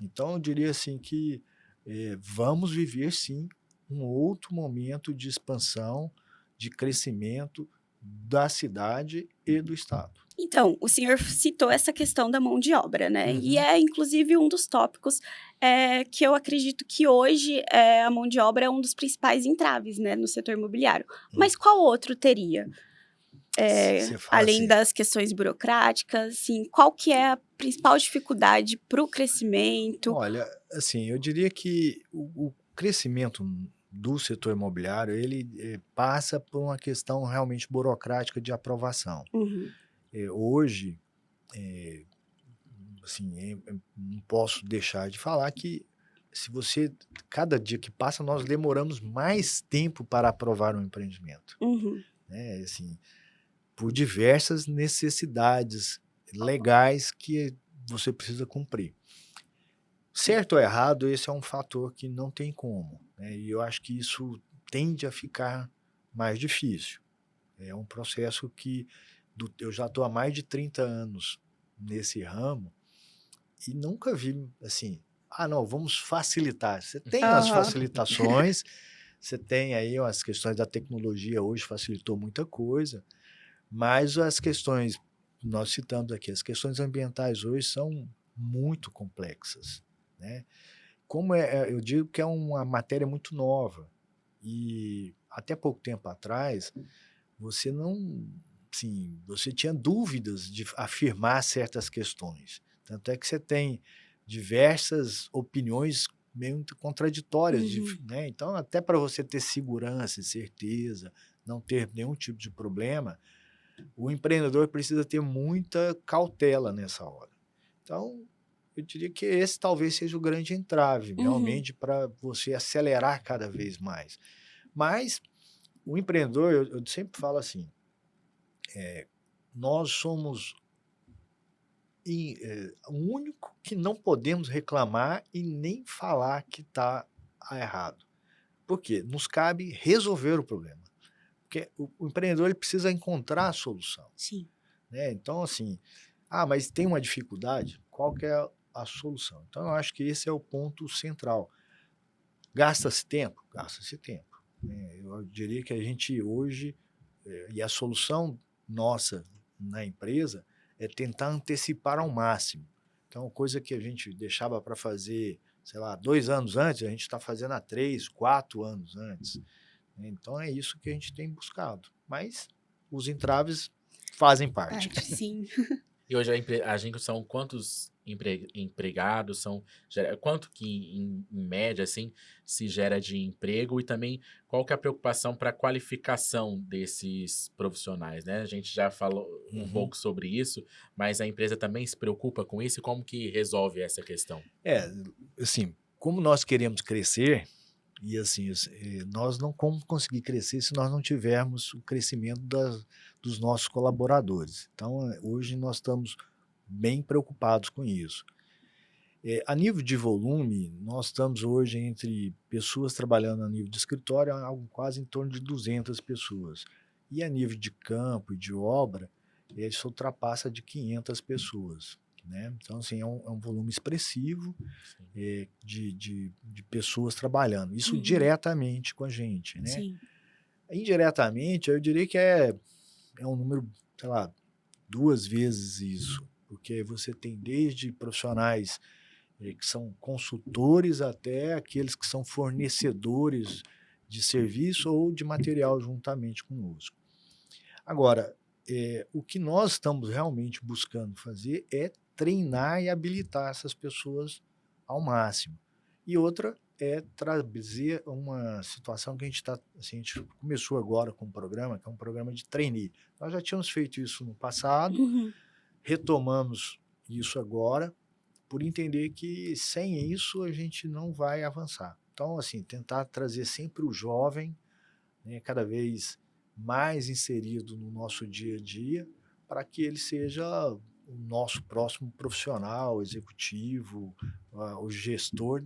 Então, eu diria assim que vamos viver sim um outro momento de expansão, de crescimento da cidade e do estado. Então, o senhor citou essa questão da mão de obra, né? E Uhum. é, inclusive, um dos tópicos que eu acredito que hoje a mão de obra é um dos principais entraves, né, no setor imobiliário. Mas qual outro teria? Você fala Além assim, das questões burocráticas, assim, qual que é a principal dificuldade para o crescimento? olha, assim, eu diria que o crescimento do setor imobiliário, ele passa por uma questão realmente burocrática de aprovação. Uhum. Hoje, assim, não posso deixar de falar que se você, cada dia que passa, nós demoramos mais tempo para aprovar um empreendimento, Uhum. né? Assim, por diversas necessidades legais que você precisa cumprir. Certo ou errado, esse é um fator que não tem como, né? E eu acho que isso tende a ficar mais difícil. É um processo que eu já estou há mais de 30 anos nesse ramo e nunca vi assim, não, vamos facilitar. Você tem as Aham. facilitações, você tem aí as questões da tecnologia hoje facilitou muita coisa, mas as questões, nós citamos aqui, as questões ambientais hoje são muito complexas, né? Como eu digo que é uma matéria muito nova e até pouco tempo atrás você não, sim, você tinha dúvidas de afirmar certas questões. Tanto é que você tem diversas opiniões meio contraditórias, Uhum. né? Então, até para você ter segurança e certeza, não ter nenhum tipo de problema, o empreendedor precisa ter muita cautela nessa hora. Então, eu diria que esse talvez seja o grande entrave, Uhum. realmente, para você acelerar cada vez mais. Mas o empreendedor, eu sempre falo assim, nós somos o único que não podemos reclamar e nem falar que está errado. Por quê? Nos cabe resolver o problema. Porque o empreendedor ele precisa encontrar a solução, Sim. né? Então, assim, mas tem uma dificuldade, qual que é a solução? Então, eu acho que esse é o ponto central. Gasta-se tempo? Gasta-se tempo, né? Eu diria que a gente hoje, e a solução nossa na empresa é tentar antecipar ao máximo. Então, coisa que a gente deixava para fazer, sei lá, 2 anos antes, a gente está fazendo há 3, 4 anos antes. Então, é isso que a gente tem buscado. Mas os entraves fazem parte. Sim. E hoje a gente são quantos empregados, quanto que em média assim se gera de emprego e também qual que é a preocupação para a qualificação desses profissionais, né? A gente já falou um Uhum. pouco sobre isso, mas a empresa também se preocupa com isso e como que resolve essa questão? Assim, como nós queremos crescer, e assim, nós não vamos conseguir crescer se nós não tivermos o crescimento dos nossos colaboradores. Então, hoje nós estamos bem preocupados com isso. A nível de volume, nós estamos hoje entre pessoas trabalhando a nível de escritório, algo quase em torno de 200 pessoas. E a nível de campo e de obra, isso ultrapassa de 500 pessoas, né? Então, assim, é um volume expressivo Sim. de pessoas trabalhando. Isso Uhum. diretamente com a gente, né? Sim. Indiretamente, eu diria que é um número, sei lá, 2 vezes isso, porque você tem desde profissionais que são consultores até aqueles que são fornecedores de serviço ou de material juntamente conosco. Agora, o que nós estamos realmente buscando fazer é treinar e habilitar essas pessoas ao máximo. E outra é trazer uma situação que a gente começou agora com um programa, que é um programa de trainee. Nós já tínhamos feito isso no passado, Uhum. retomamos isso agora, por entender que sem isso a gente não vai avançar. Então, assim, tentar trazer sempre o jovem, né, cada vez mais inserido no nosso dia a dia, para que ele seja o nosso próximo profissional, executivo, o gestor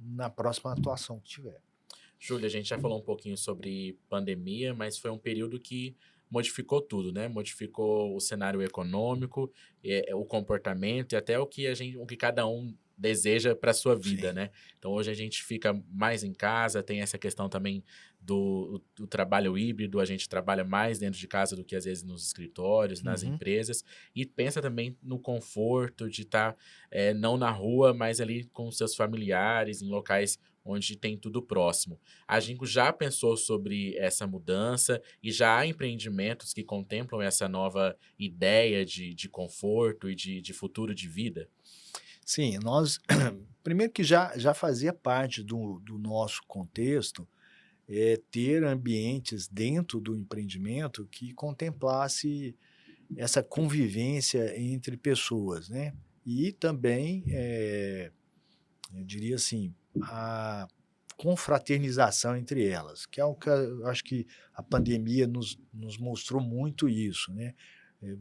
na próxima atuação que tiver. Júlia, a gente já falou um pouquinho sobre pandemia, mas foi um período que modificou tudo, né? Modificou o cenário econômico, o comportamento e até o que cada um deseja para sua vida, Sim. né? Então hoje a gente fica mais em casa, tem essa questão também do trabalho híbrido, a gente trabalha mais dentro de casa do que às vezes nos escritórios, nas Uhum. empresas, e pensa também no conforto de estar não na rua, mas ali com seus familiares, em locais onde tem tudo próximo. A Ginko já pensou sobre essa mudança e já há empreendimentos que contemplam essa nova ideia de conforto e de futuro de vida? Sim, nós primeiro que já fazia parte do nosso contexto, ter ambientes dentro do empreendimento que contemplasse essa convivência entre pessoas, né. E também, eu diria assim, a confraternização entre elas, que é o que eu acho que a pandemia nos mostrou muito isso, né.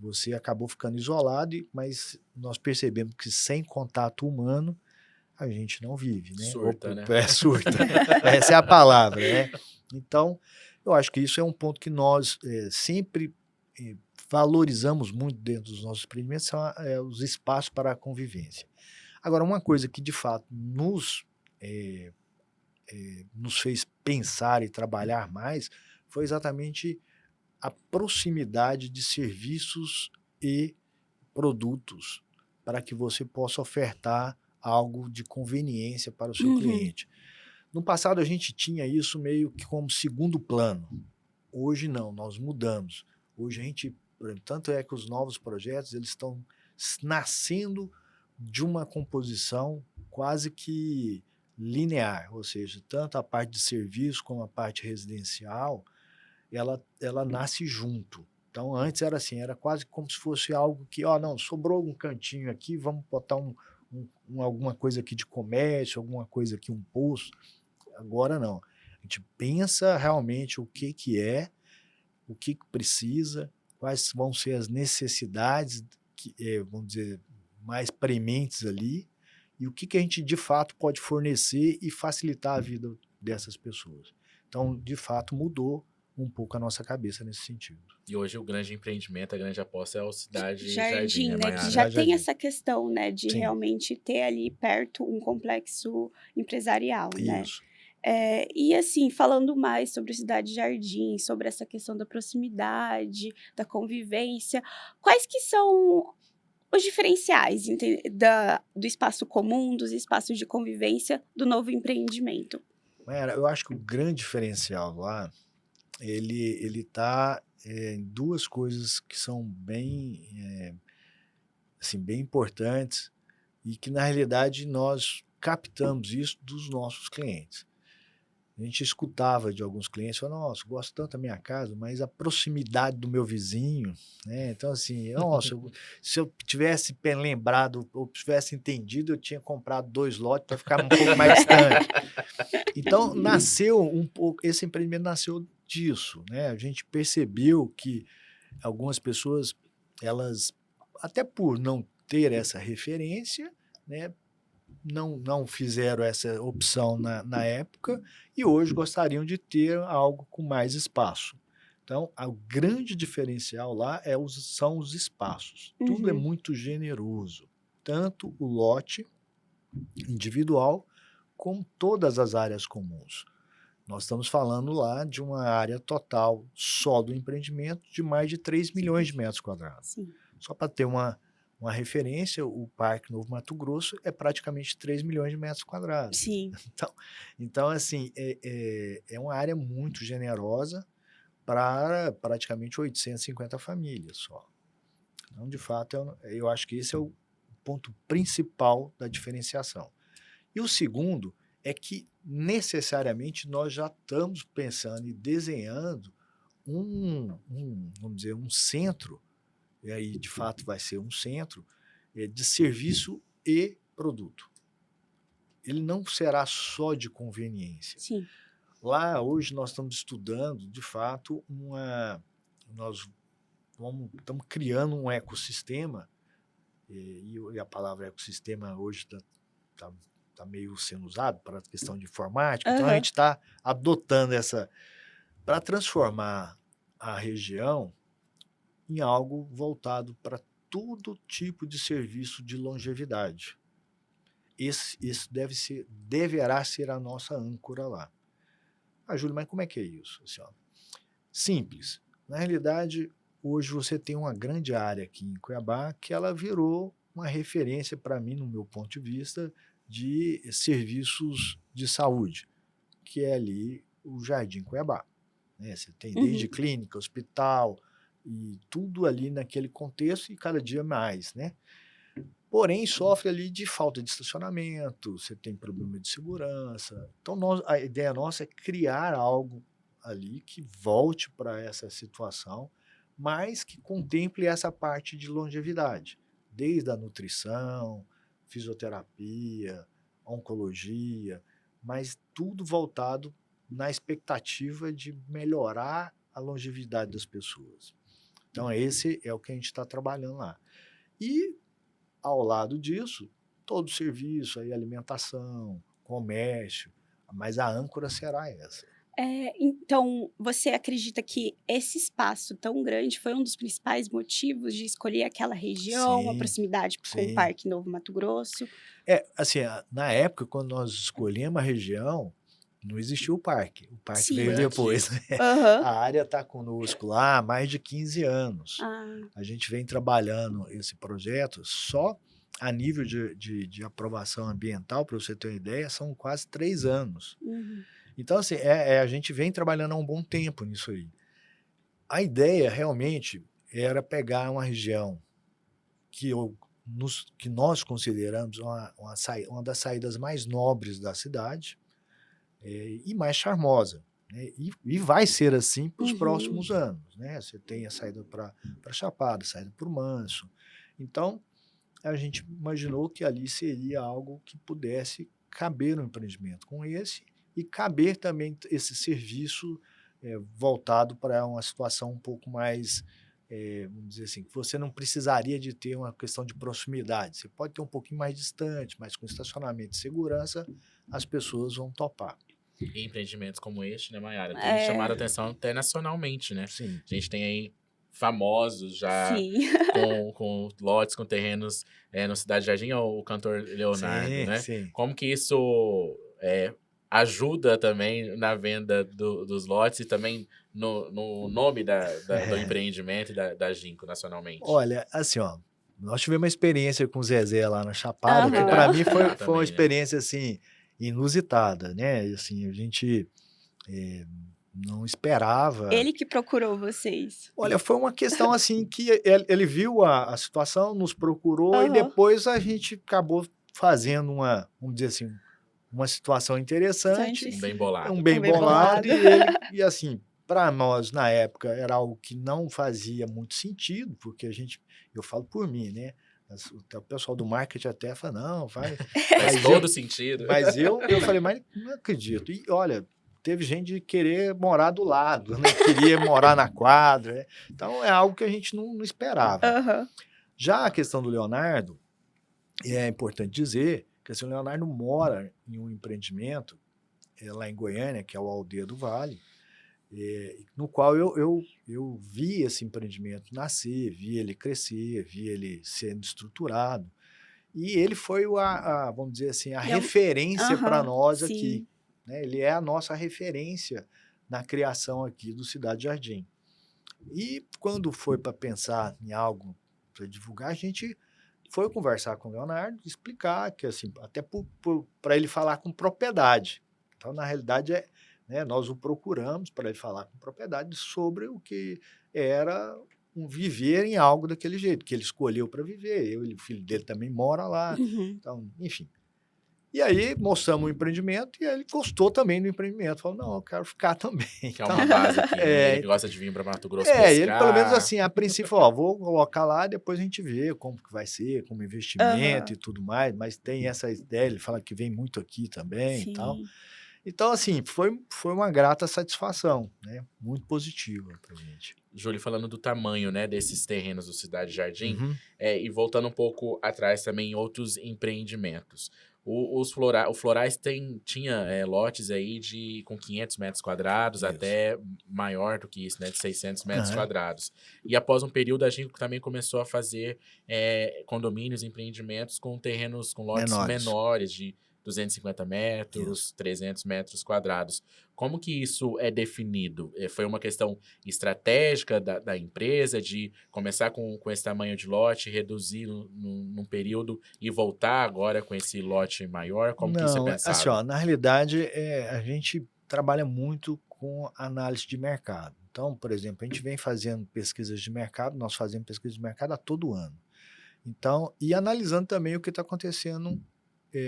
Você acabou ficando isolado mas nós percebemos que sem contato humano, a gente não vive, né. Surta, né? Surta, essa é a palavra, né. Então, eu acho que isso é um ponto que nós, sempre, valorizamos muito dentro dos nossos empreendimentos, são os espaços para a convivência. Agora uma coisa que de fato eh nos fez pensar e trabalhar mais, foi exatamente a proximidade de serviços e produtos, para que você possa ofertar algo de conveniência para o seu Uhum. cliente. No passado a gente tinha isso meio que como segundo plano, hoje não, nós mudamos. Hoje a gente, por exemplo, tanto é que os novos projetos eles estão nascendo de uma composição quase que linear, ou seja, tanto a parte de serviço como a parte residencial, ela nasce junto. Então antes era assim, era quase como se fosse algo que: "Ó, não, sobrou um cantinho aqui, vamos botar alguma coisa aqui de comércio, alguma coisa aqui, um posto". Agora não, a gente pensa realmente o que precisa, quais vão ser as necessidades que, vamos dizer, mais prementes ali, e o que a gente de fato pode fornecer e facilitar a vida dessas pessoas. Então, de fato, mudou um pouco a nossa cabeça nesse sentido. E hoje o grande empreendimento, a grande aposta é o Cidade Jardim, Jardim, né, né, que Maiara? já Cidade tem Jardim. essa questão, né, de Sim, realmente ter ali perto um complexo empresarial, né. isso. E assim, falando mais sobre o Cidade Jardim, sobre essa questão da proximidade, da convivência, quais que são os diferenciais do espaço comum, dos espaços de convivência do novo empreendimento? Mayara, eu acho que o grande diferencial lá, ele está em 2 coisas que são bem, assim, bem importantes e que na realidade nós captamos isso dos nossos clientes. A gente escutava de alguns clientes, falando: "Nossa, gosto tanto da minha casa, mas a proximidade do meu vizinho", né, então assim, nossa, se eu tivesse lembrado ou tivesse entendido, eu tinha comprado 2 lotes para ficar um pouco mais distante. Então nasceu um pouco esse empreendimento nasceu disso, né, a gente percebeu que algumas pessoas, elas, até por não ter essa referência, né, não fizeram essa opção na época e hoje gostariam de ter algo com mais espaço. Então, o grande diferencial lá são os espaços. Tudo é Uhum. muito generoso, tanto o lote individual como todas as áreas comuns. Nós estamos falando lá de uma área total só do empreendimento de mais de 3 milhões de metros quadrados. Sim. Só para ter uma referência, o Parque Novo Mato Grosso é praticamente 3 milhões de metros quadrados. Sim. Então assim, é uma área muito generosa para praticamente 850 famílias só. Então, de fato, eu acho que esse é o ponto principal da diferenciação. E o segundo é que, necessariamente, nós já estamos pensando e desenhando vamos dizer, um centro, e aí, de fato, vai ser um centro de serviço e produto. Ele não será só de conveniência. Sim. Lá, hoje, nós estamos estudando, de fato, nós estamos criando um ecossistema, e a palavra ecossistema hoje está meio sendo usado para a questão de informática, então a gente está adotando para transformar a região em algo voltado para todo tipo de serviço de longevidade. Esse deverá ser a nossa âncora lá. Júlio, mas como é que é isso? Assim, simples. Na realidade, hoje você tem uma grande área aqui em Cuiabá que ela virou uma referência para mim, no meu ponto de vista, de serviços de saúde, que é ali o Jardim Cuiabá. Né? Você tem desde clínica, hospital, e tudo ali naquele contexto e cada dia mais, né? Porém, sofre ali de falta de estacionamento, você tem problema de segurança. Então, a ideia nossa é criar algo ali que volte para essa situação, mas que contemple essa parte de longevidade, desde a nutrição, fisioterapia, oncologia, mas tudo voltado na expectativa de melhorar a longevidade das pessoas. Então, esse é o que a gente está trabalhando lá. E, ao lado disso, todo o serviço, aí, alimentação, comércio, mas a âncora será essa. Então, você acredita que esse espaço tão grande foi um dos principais motivos de escolher aquela região, a proximidade com o Parque Novo Mato Grosso? Assim, na época, quando nós escolhemos a região, não existiu o parque. O parque veio depois. A área está conosco lá há mais de 15 anos. A gente vem trabalhando esse projeto só a nível de aprovação ambiental, para você ter uma ideia, são quase 3 anos. Então, assim, a gente vem trabalhando há um bom tempo nisso aí. A ideia, realmente, era pegar uma região que nós consideramos uma das saídas mais nobres da cidade, e mais charmosa. Né? E vai ser assim para os próximos anos. Né? Você tem a saída para Chapada, a saída para o Manso. Então, a gente imaginou que ali seria algo que pudesse caber no empreendimento com esse e caber também esse serviço voltado para uma situação um pouco mais, vamos dizer assim, que você não precisaria de ter uma questão de proximidade. Você pode ter um pouquinho mais distante, mas com estacionamento e segurança, as pessoas vão topar. E empreendimentos como este, né, Mayara? Tem chamado a atenção até nacionalmente, né? Sim. A gente tem aí famosos já com lotes, com terrenos no Cidade Jardim, o cantor Leonardo, né? Sim. Como que isso ajuda também na venda dos lotes e também no nome do empreendimento e da Ginkgo nacionalmente? Olha, assim, nós tivemos uma experiência com o Zezé lá na Chapada, que para mim foi uma experiência assim, inusitada, né? Assim, a gente não esperava. Ele que procurou vocês? Olha, foi uma questão assim que ele viu a situação, nos procurou e depois a gente acabou fazendo vamos dizer assim, uma situação interessante. Um bem bolado. Um bem bolado. E assim, para nós, na época, era algo que não fazia muito sentido, porque eu falo por mim, né? O pessoal do marketing até fala, não, faz todo sentido. Mas eu falei, mas não acredito. E olha, teve gente de querer morar do lado, né? Queria morar na quadra. Né? Então, é algo que a gente não esperava. Já a questão do Leonardo, é importante dizer que assim, o Leonardo mora em um empreendimento lá em Goiânia, que é o Aldeia do Vale, no qual eu vi esse empreendimento nascer, vi ele crescer, vi ele sendo estruturado. E ele foi, vamos dizer assim, a referência para nós aqui. Né? Ele é a nossa referência na criação aqui do Cidade Jardim. E quando foi para pensar em algo para divulgar, a gente foi conversar com o Leonardo, explicar que, assim, até para ele falar com propriedade. Então, na realidade, né, nós o procuramos para ele falar com propriedade sobre o que era um viver em algo daquele jeito, que ele escolheu para viver. O filho dele também mora lá. Uhum. Então, enfim. E aí mostramos o empreendimento e ele gostou também do empreendimento. Falou, não, eu quero ficar também. Que é Então, uma base aqui, né? Ele é, gosta de vir para Mato Grosso ele pelo menos pescar. assim, a princípio, falou, ó, vou colocar lá, depois a gente vê como que vai ser, como investimento Aham. e tudo mais, mas tem essa ideia, ele fala que vem muito aqui também e tal. Sim. Então, assim, foi uma grata satisfação, né? Muito positiva pra gente. Júlio, falando do tamanho, né, desses terrenos do Cidade Jardim, Uhum. e voltando um pouco atrás também em outros empreendimentos. O Florais tinha lotes aí com 500 metros quadrados, Isso. até maior do que isso, né, de 600 metros Aham. quadrados. E após um período, a gente também começou a fazer condomínios, empreendimentos com terrenos, com lotes menores, de 250 metros, Isso. 300 metros quadrados. Como que isso é definido? Foi uma questão estratégica da empresa de começar com esse tamanho de lote, reduzir num período e voltar agora com esse lote maior? Como que isso é Não, assim, pensado? ó, na realidade, a gente trabalha muito com análise de mercado. Então, por exemplo, a gente vem fazendo pesquisas de mercado, nós fazemos pesquisa de mercado a todo ano. Então, e analisando também o que está acontecendo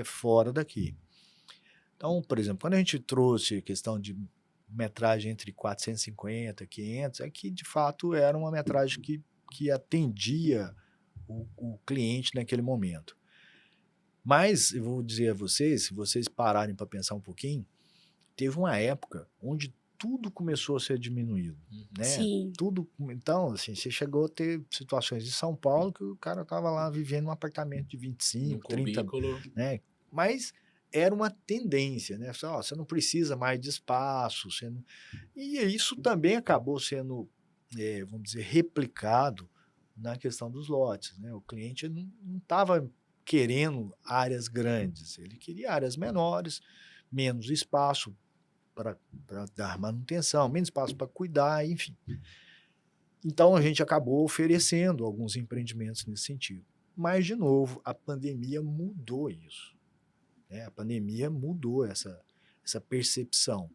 fora daqui. Então, por exemplo, quando a gente trouxe a questão de metragem entre 450 e 500, é que de fato era uma metragem que atendia o cliente naquele momento. Mas eu vou dizer a vocês, se vocês pararem para pensar um pouquinho, teve uma época onde tudo começou a ser diminuído, né? Sim. Tudo, então, assim, você chegou a ter situações de São Paulo que o cara estava lá vivendo num apartamento de Num 25, 30, cubículo. né? Mas era uma tendência, né? Você não precisa mais de espaço, e isso também acabou sendo, vamos dizer, replicado na questão dos lotes, né? O cliente não estava querendo áreas grandes, ele queria áreas menores, menos espaço para dar manutenção, menos espaço para cuidar, enfim. Então a gente acabou oferecendo alguns empreendimentos nesse sentido. Mas, de novo, a pandemia mudou isso, né? A pandemia mudou essa percepção.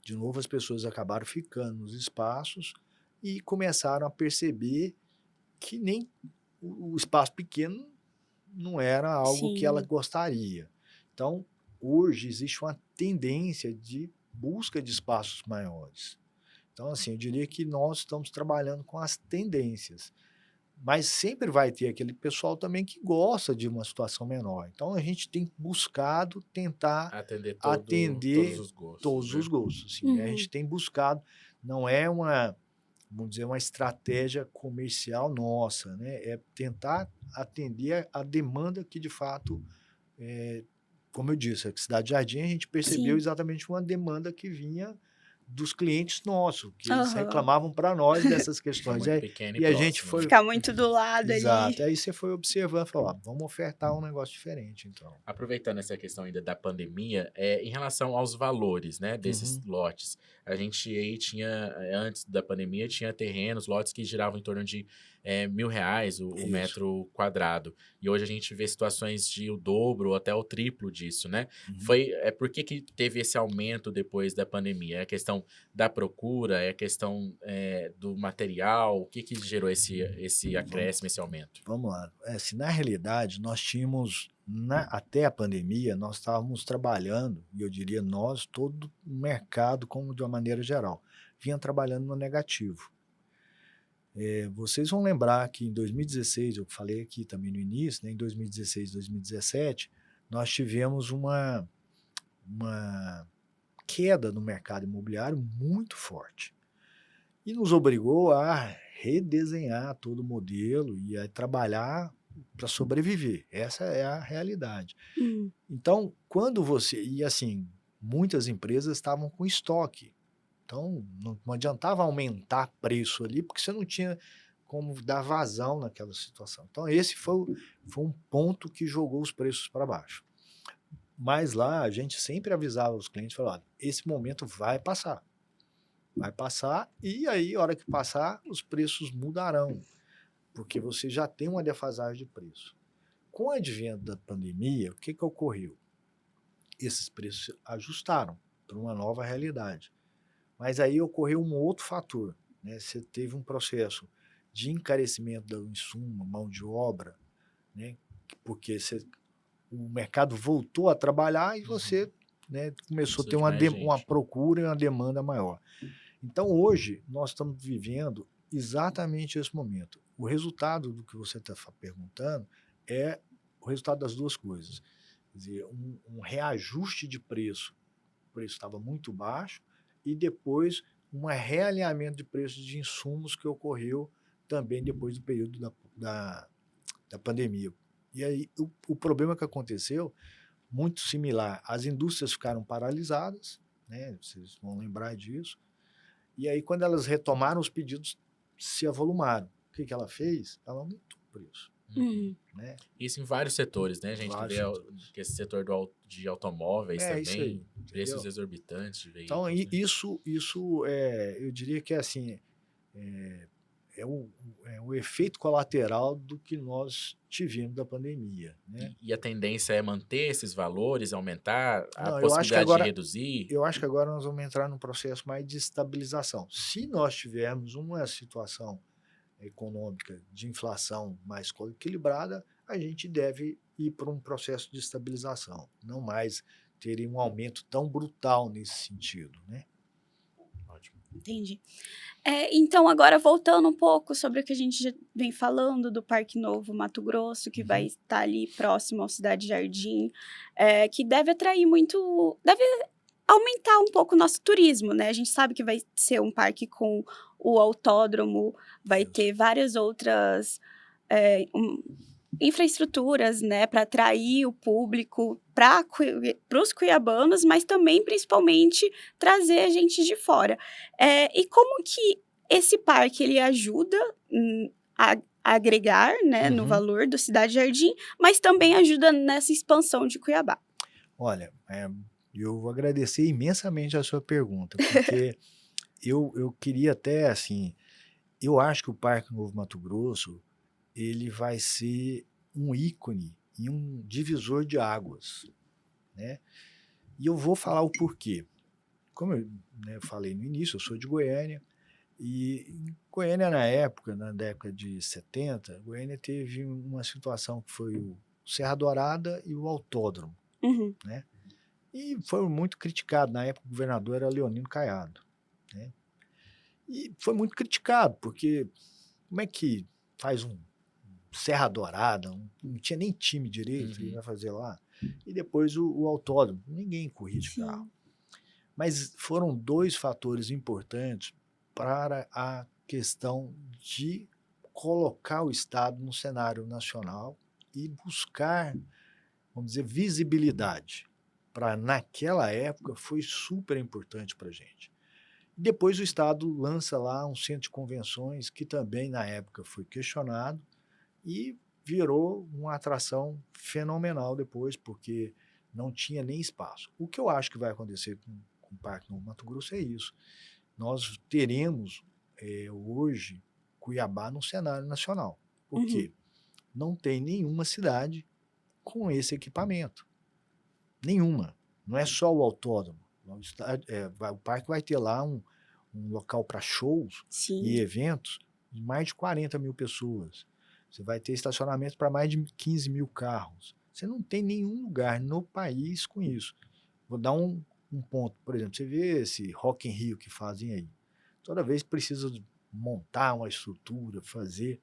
De novo, as pessoas acabaram ficando nos espaços e começaram a perceber que nem o espaço pequeno não era algo que ela Sim. gostaria. Então, hoje existe uma tendência de busca de espaços maiores. Então, assim, eu diria que nós estamos trabalhando com as tendências, mas sempre vai ter aquele pessoal também que gosta de uma situação menor. Então, a gente tem buscado tentar Atender todos atender os gostos, todos né? os gostos. Assim, a Uhum. gente tem buscado, não é uma, vamos dizer, uma estratégia comercial nossa, né? É tentar atender a demanda que, de fato, como eu disse, a Cidade Jardim, a gente percebeu Sim. exatamente uma demanda que vinha dos clientes nossos, que eles Aham. reclamavam para nós dessas É questões. muito pequeno e E a gente próximo, né? foi. Ficar muito do lado Exato. ali. Aí você foi observando e falou: ó, vamos ofertar um negócio diferente, então. Aproveitando essa questão ainda da pandemia, em relação aos valores, né, desses Uhum. lotes, a gente aí tinha, antes da pandemia, tinha terrenos, lotes que giravam em torno de R$ 1.000 o Isso. metro quadrado. E hoje a gente vê situações de o dobro ou até o triplo disso, né? Uhum. Por que teve esse aumento depois da pandemia? É a questão da procura, é a questão do material? O que gerou esse acréscimo, esse aumento? Vamos lá. Assim, na realidade, nós tínhamos, até a pandemia, nós estávamos trabalhando, e eu diria nós, todo o mercado, como de uma maneira geral, vinha trabalhando no negativo. Vocês vão lembrar que em 2016, eu falei aqui também no início, né, em 2016, 2017, nós tivemos uma queda no mercado imobiliário muito forte. E nos obrigou a redesenhar todo o modelo e a trabalhar para sobreviver. Essa é a realidade. Então, quando você. E assim, muitas empresas estavam com estoque. Então, não adiantava aumentar preço ali, porque você não tinha como dar vazão naquela situação. Então, esse foi um ponto que jogou os preços para baixo. Mas lá, a gente sempre avisava os clientes, falava, esse momento vai passar. Vai passar e aí, a hora que passar, os preços mudarão, porque você já tem uma defasagem de preço. Com o advento da pandemia, o que ocorreu? Esses preços ajustaram para uma nova realidade. Mas aí ocorreu um outro fator, né? Você teve um processo de encarecimento do insumo, mão de obra, né? Porque o mercado voltou a trabalhar e você, né, começou a ter uma procura e uma demanda maior. Então, hoje, nós estamos vivendo exatamente esse momento. O resultado do que você está perguntando é o resultado das duas coisas. Quer dizer, um reajuste de preço, o preço estava muito baixo, e depois um realinhamento de preços de insumos que ocorreu também depois do período da pandemia. E aí, o problema que aconteceu, muito similar, as indústrias ficaram paralisadas, né? Vocês vão lembrar disso, e aí quando elas retomaram, os pedidos se avolumaram. O que ela fez? Ela aumentou o preço. Né? Isso em vários setores, né? A gente vê que esse setor de automóveis também, isso aí, preços exorbitantes de veículos. Então, né? isso eu diria que assim, é o efeito colateral do que nós tivemos da pandemia. Né? E a tendência é manter esses valores, aumentar a Não, possibilidade de reduzir? Eu acho que agora nós vamos entrar num processo mais de estabilização. Se nós tivermos uma situação econômica de inflação mais equilibrada, a gente deve ir para um processo de estabilização, não mais ter um aumento tão brutal nesse sentido. Né? Ótimo. Entendi. Então, agora voltando um pouco sobre o que a gente já vem falando do Parque Novo Mato Grosso, que vai estar ali próximo ao Cidade Jardim, que deve atrair muito, deve aumentar um pouco o nosso turismo, né? A gente sabe que vai ser um parque com o autódromo, vai ter várias outras infraestruturas, né, para atrair o público para os cuiabanos, mas também, principalmente, trazer gente de fora. E como que esse parque ele ajuda a agregar, né, no valor do Cidade Jardim, mas também ajuda nessa expansão de Cuiabá? Olha, eu vou agradecer imensamente a sua pergunta, porque eu queria até, assim, eu acho que o Parque Novo Mato Grosso, ele vai ser um ícone e um divisor de águas, né? E eu vou falar o porquê. Como eu falei no início, eu sou de Goiânia, e em Goiânia, na década de 70, Goiânia teve uma situação que foi o Serra Dourada e o Autódromo, né? E foi muito criticado. Na época, o governador era Leonino Caiado. Né? E foi muito criticado, porque como é que faz um Serra Dourada, não tinha nem time direito, ele vai fazer lá. E depois o autódromo, ninguém corria de carro. Mas foram dois fatores importantes para a questão de colocar o Estado no cenário nacional e buscar, vamos dizer, visibilidade. Naquela época, foi super importante para a gente. Depois o Estado lança lá um centro de convenções que também, na época, foi questionado e virou uma atração fenomenal depois, porque não tinha nem espaço. O que eu acho que vai acontecer com o Parque Novo Mato Grosso é isso. Nós teremos hoje Cuiabá no cenário nacional. Por quê? Não tem nenhuma cidade com esse equipamento. Nenhuma. Não é só o autódromo. O parque vai ter lá um local para shows e eventos de mais de 40 mil pessoas. Você vai ter estacionamento para mais de 15 mil carros. Você não tem nenhum lugar no país com isso. Vou dar um ponto. Por exemplo, você vê esse Rock in Rio que fazem aí. Toda vez precisa montar uma estrutura, fazer.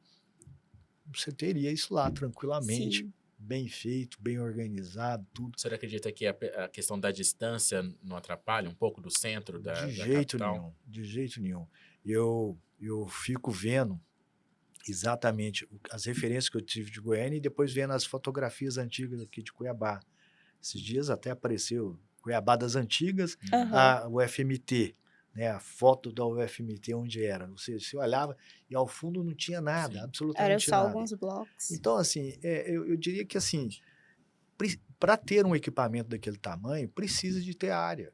Você teria isso lá tranquilamente. Sim. Bem feito, bem organizado, tudo. O senhor acredita que a questão da distância não atrapalha um pouco do centro da capital? De jeito nenhum. Eu fico vendo exatamente as referências que eu tive de Goiânia e depois vendo as fotografias antigas aqui de Cuiabá. Esses dias até apareceu Cuiabá das Antigas, a UFMT, né, a foto da UFMT onde era. Você olhava e ao fundo não tinha nada, absolutamente nada. Era só alguns blocos. Então, assim, eu diria que assim, para ter um equipamento daquele tamanho, precisa de ter área.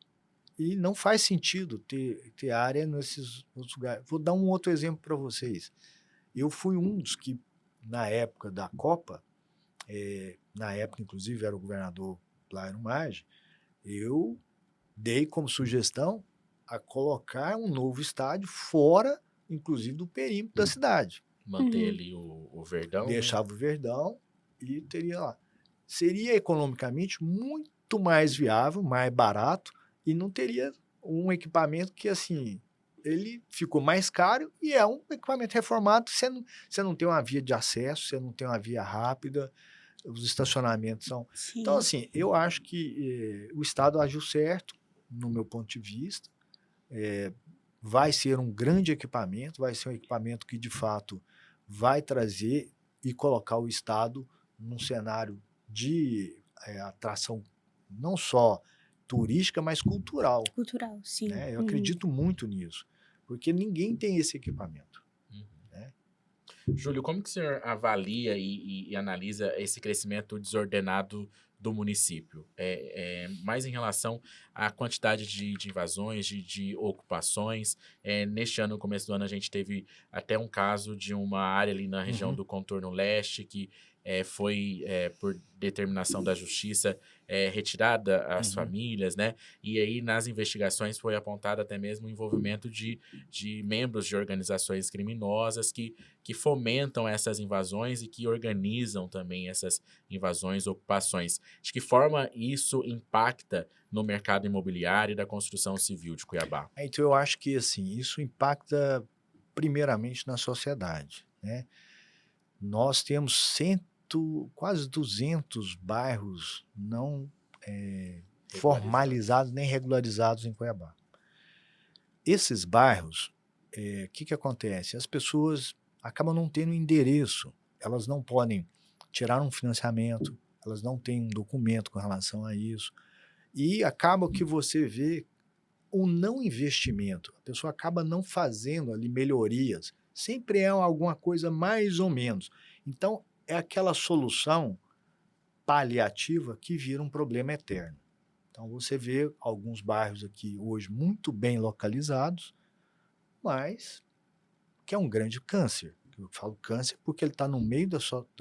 E não faz sentido ter área nesses outros lugares. Vou dar um outro exemplo para vocês. Eu fui um dos que, na época da Copa, na época, inclusive, era o governador Plairo Maggi, eu dei como sugestão a colocar um novo estádio fora, inclusive, do perímetro da cidade. Manter Uhum. ali o Verdão, né? Deixava o Verdão e teria lá. Seria economicamente muito mais viável, mais barato, e não teria um equipamento que, assim, ele ficou mais caro e é um equipamento reformado, você não tem uma via de acesso, você não tem uma via rápida, os estacionamentos são... Então, Sim. assim, eu acho que o Estado agiu certo, no meu ponto de vista. Vai ser um grande equipamento, vai ser um equipamento que, de fato, vai trazer e colocar o Estado num cenário de atração não só turística, mas cultural, Cultural, sim. né? Eu Uhum. acredito muito nisso, porque ninguém tem esse equipamento, Uhum. né? Júlio, como que o senhor avalia e analisa esse crescimento desordenado do município? Mais em relação à quantidade de invasões, de ocupações. Neste ano, no começo do ano, a gente teve até um caso de uma área ali na região Uhum. do contorno leste que foi, por determinação da justiça, retirada as Uhum. famílias, né? E aí, nas investigações, foi apontado até mesmo o envolvimento de membros de organizações criminosas que fomentam essas invasões e que organizam também essas invasões, ocupações. De que forma isso impacta no mercado imobiliário e da construção civil de Cuiabá? Então, eu acho que, assim, isso impacta primeiramente na sociedade, né? Nós temos quase 200 bairros não formalizados nem regularizados em Cuiabá. Esses bairros, o que acontece? As pessoas acabam não tendo endereço, elas não podem tirar um financiamento, elas não têm um documento com relação a isso, e acaba que você vê o não investimento, a pessoa acaba não fazendo ali melhorias, sempre é alguma coisa mais ou menos. Então, é aquela solução paliativa que vira um problema eterno. Então, você vê alguns bairros aqui hoje muito bem localizados, mas que é um grande câncer. Eu falo câncer porque ele está no meio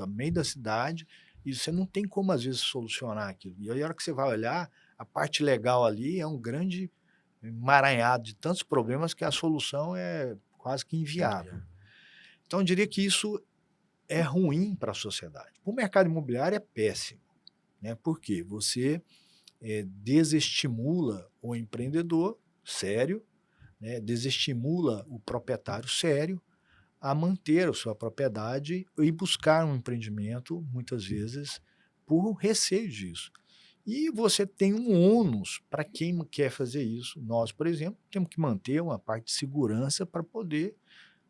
meio da cidade e você não tem como, às vezes, solucionar aquilo. E aí, a hora que você vai olhar, a parte legal ali é um grande emaranhado de tantos problemas que a solução é quase que inviável. Então, eu diria que isso é ruim para a sociedade. Para o mercado imobiliário é péssimo, né? Porque você desestimula o empreendedor sério, né? Desestimula o proprietário sério a manter a sua propriedade e buscar um empreendimento, muitas vezes, por receio disso. E você tem um ônus para quem quer fazer isso. Nós, por exemplo, temos que manter uma parte de segurança para poder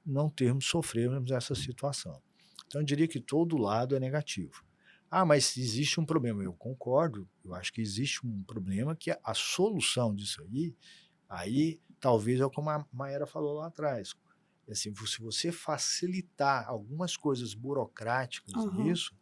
não sofrermos essa situação. Então, eu diria que todo lado é negativo. Ah, mas existe um problema. Eu concordo, eu acho que existe um problema que a solução disso aí talvez é como a Maera falou lá atrás. Assim, se você facilitar algumas coisas burocráticas nisso,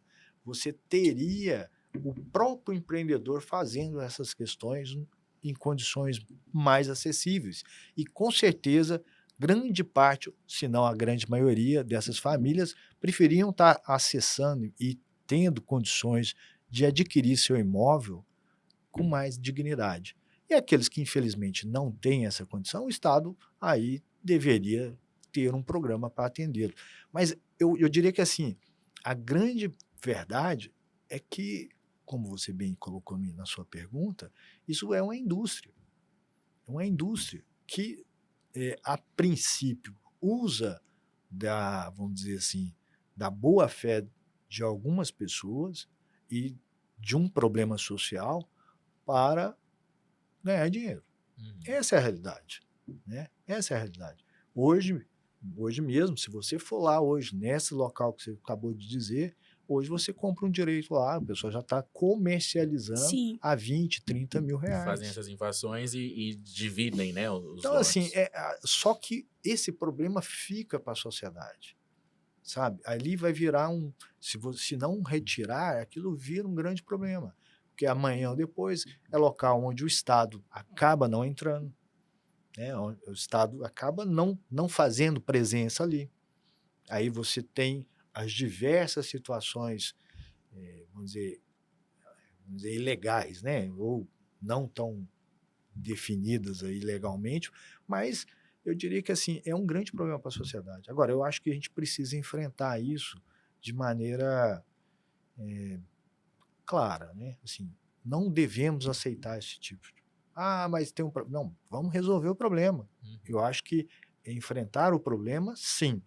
você teria o próprio empreendedor fazendo essas questões em condições mais acessíveis. E, com certeza, grande parte, se não a grande maioria dessas famílias, preferiam estar acessando e tendo condições de adquirir seu imóvel com mais dignidade. E aqueles que, infelizmente, não têm essa condição, o Estado aí deveria ter um programa para atendê-lo. Mas eu diria que, assim, a grande verdade é que, como você bem colocou na sua pergunta, isso é uma indústria. É uma indústria que, a princípio, usa vamos dizer assim, da boa-fé de algumas pessoas e de um problema social para ganhar dinheiro. Essa é a realidade, né? Essa é a realidade. Hoje mesmo, se você for lá hoje, nesse local que você acabou de dizer, hoje você compra um direito lá, a pessoa já está comercializando Sim. a 20, 30 mil Fazem reais. essas invasões e dividem, né, os Então, assim, lotes. só que esse problema fica para a sociedade, sabe? Ali vai virar se não retirar, aquilo vira um grande problema. Porque amanhã ou depois é local onde o Estado acaba não entrando, né? O Estado acaba não fazendo presença ali. Aí você tem as diversas situações vamos dizer, ilegais, né? Ou não tão definidas aí legalmente, mas eu diria que assim é um grande problema para a sociedade. Agora, eu acho que a gente precisa enfrentar isso de maneira clara, né? Assim, não devemos aceitar esse tipo de... mas tem um problema. Não, vamos resolver o problema. Eu acho que enfrentar o problema, sim,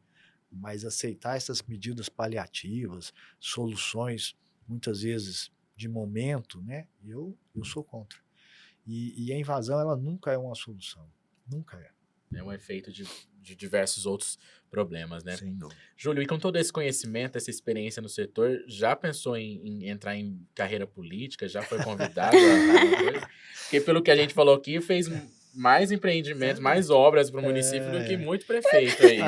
mas aceitar essas medidas paliativas, soluções, muitas vezes de momento, né? Eu sou contra. E a invasão, ela nunca é uma solução. Nunca é. É um efeito de diversos outros problemas, né? Sem dúvida. Júlio, e com todo esse conhecimento, essa experiência no setor, já pensou em entrar em carreira política? Já foi convidado a alguma coisa? Porque pelo que a gente falou aqui, fez mais empreendimentos, mais obras para o município do que muito prefeito aí, né?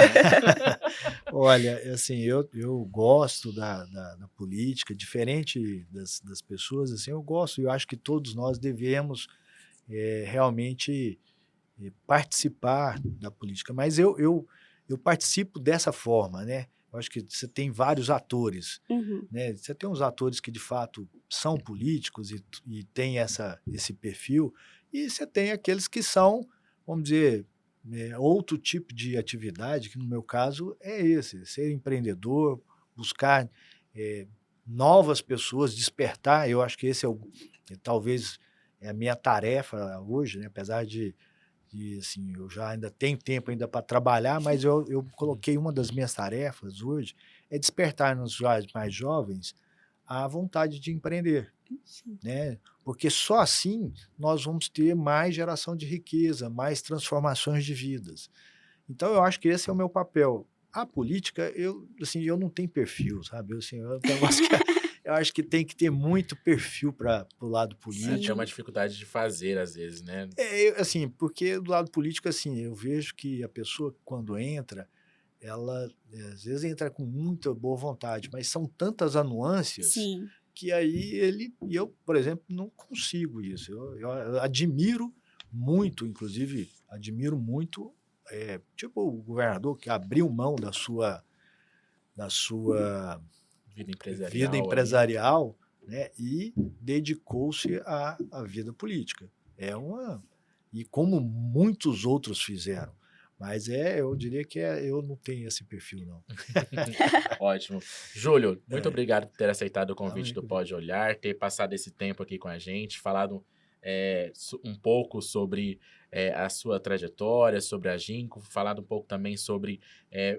Olha, assim, eu gosto da política, diferente das pessoas, assim, eu gosto, eu acho que todos nós devemos realmente participar da política, mas eu participo dessa forma, né? Eu acho que você tem vários atores, né? Você tem uns atores que de fato são políticos e têm esse perfil, e você tem aqueles que são, vamos dizer, outro tipo de atividade, que no meu caso é esse, ser empreendedor, buscar novas pessoas, despertar. Eu acho que esse talvez é a minha tarefa hoje, né? Apesar de assim, eu já ainda tenho tempo ainda para trabalhar, mas eu coloquei uma das minhas tarefas hoje é despertar nos mais jovens a vontade de empreender, né? Porque só assim nós vamos ter mais geração de riqueza, mais transformações de vidas. Então eu acho que esse é o meu papel. A política, eu não tenho perfil, sabe? Eu acho que tem que ter muito perfil para o lado político. É uma dificuldade de fazer, às vezes, né? Assim, porque do lado político, assim, eu vejo que a pessoa, quando entra, ela às vezes entra com muita boa vontade, mas são tantas anuâncias que aí eu, por exemplo, não consigo isso. Eu admiro muito, inclusive, tipo o governador que abriu mão da sua vida empresarial, né, e dedicou-se à vida política. E como muitos outros fizeram. Mas eu diria que eu não tenho esse perfil, não. Ótimo. Júlio, muito obrigado por ter aceitado o convite do Pode Olhar, ter passado esse tempo aqui com a gente, falado um pouco sobre a sua trajetória, sobre a Ginco, falado um pouco também sobre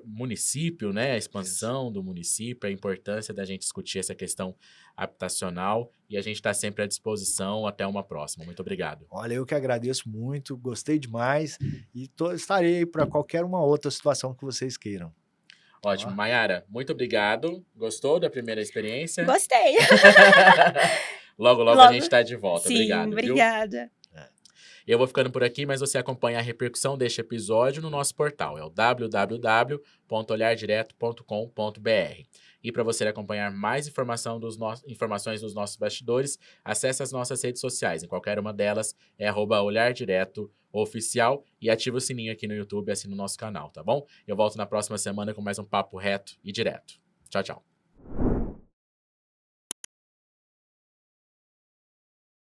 município, né? A expansão do município, a importância da gente discutir essa questão habitacional, e a gente está sempre à disposição. Até uma próxima. Muito obrigado. Olha, eu que agradeço muito, gostei demais e estarei para qualquer uma outra situação que vocês queiram. Ótimo. Mayara, muito obrigado. Gostou da primeira experiência? Gostei. Logo a gente está de volta. Sim, obrigado. Obrigada. Eu vou ficando por aqui, mas você acompanha a repercussão deste episódio no nosso portal. É o www.olhardireto.com.br. E para você acompanhar mais informações dos nossos bastidores, acesse as nossas redes sociais. Em qualquer uma delas é @olhardiretoOficial e ativa o sininho aqui no YouTube e assina o nosso canal, tá bom? Eu volto na próxima semana com mais um papo reto e direto. Tchau, tchau.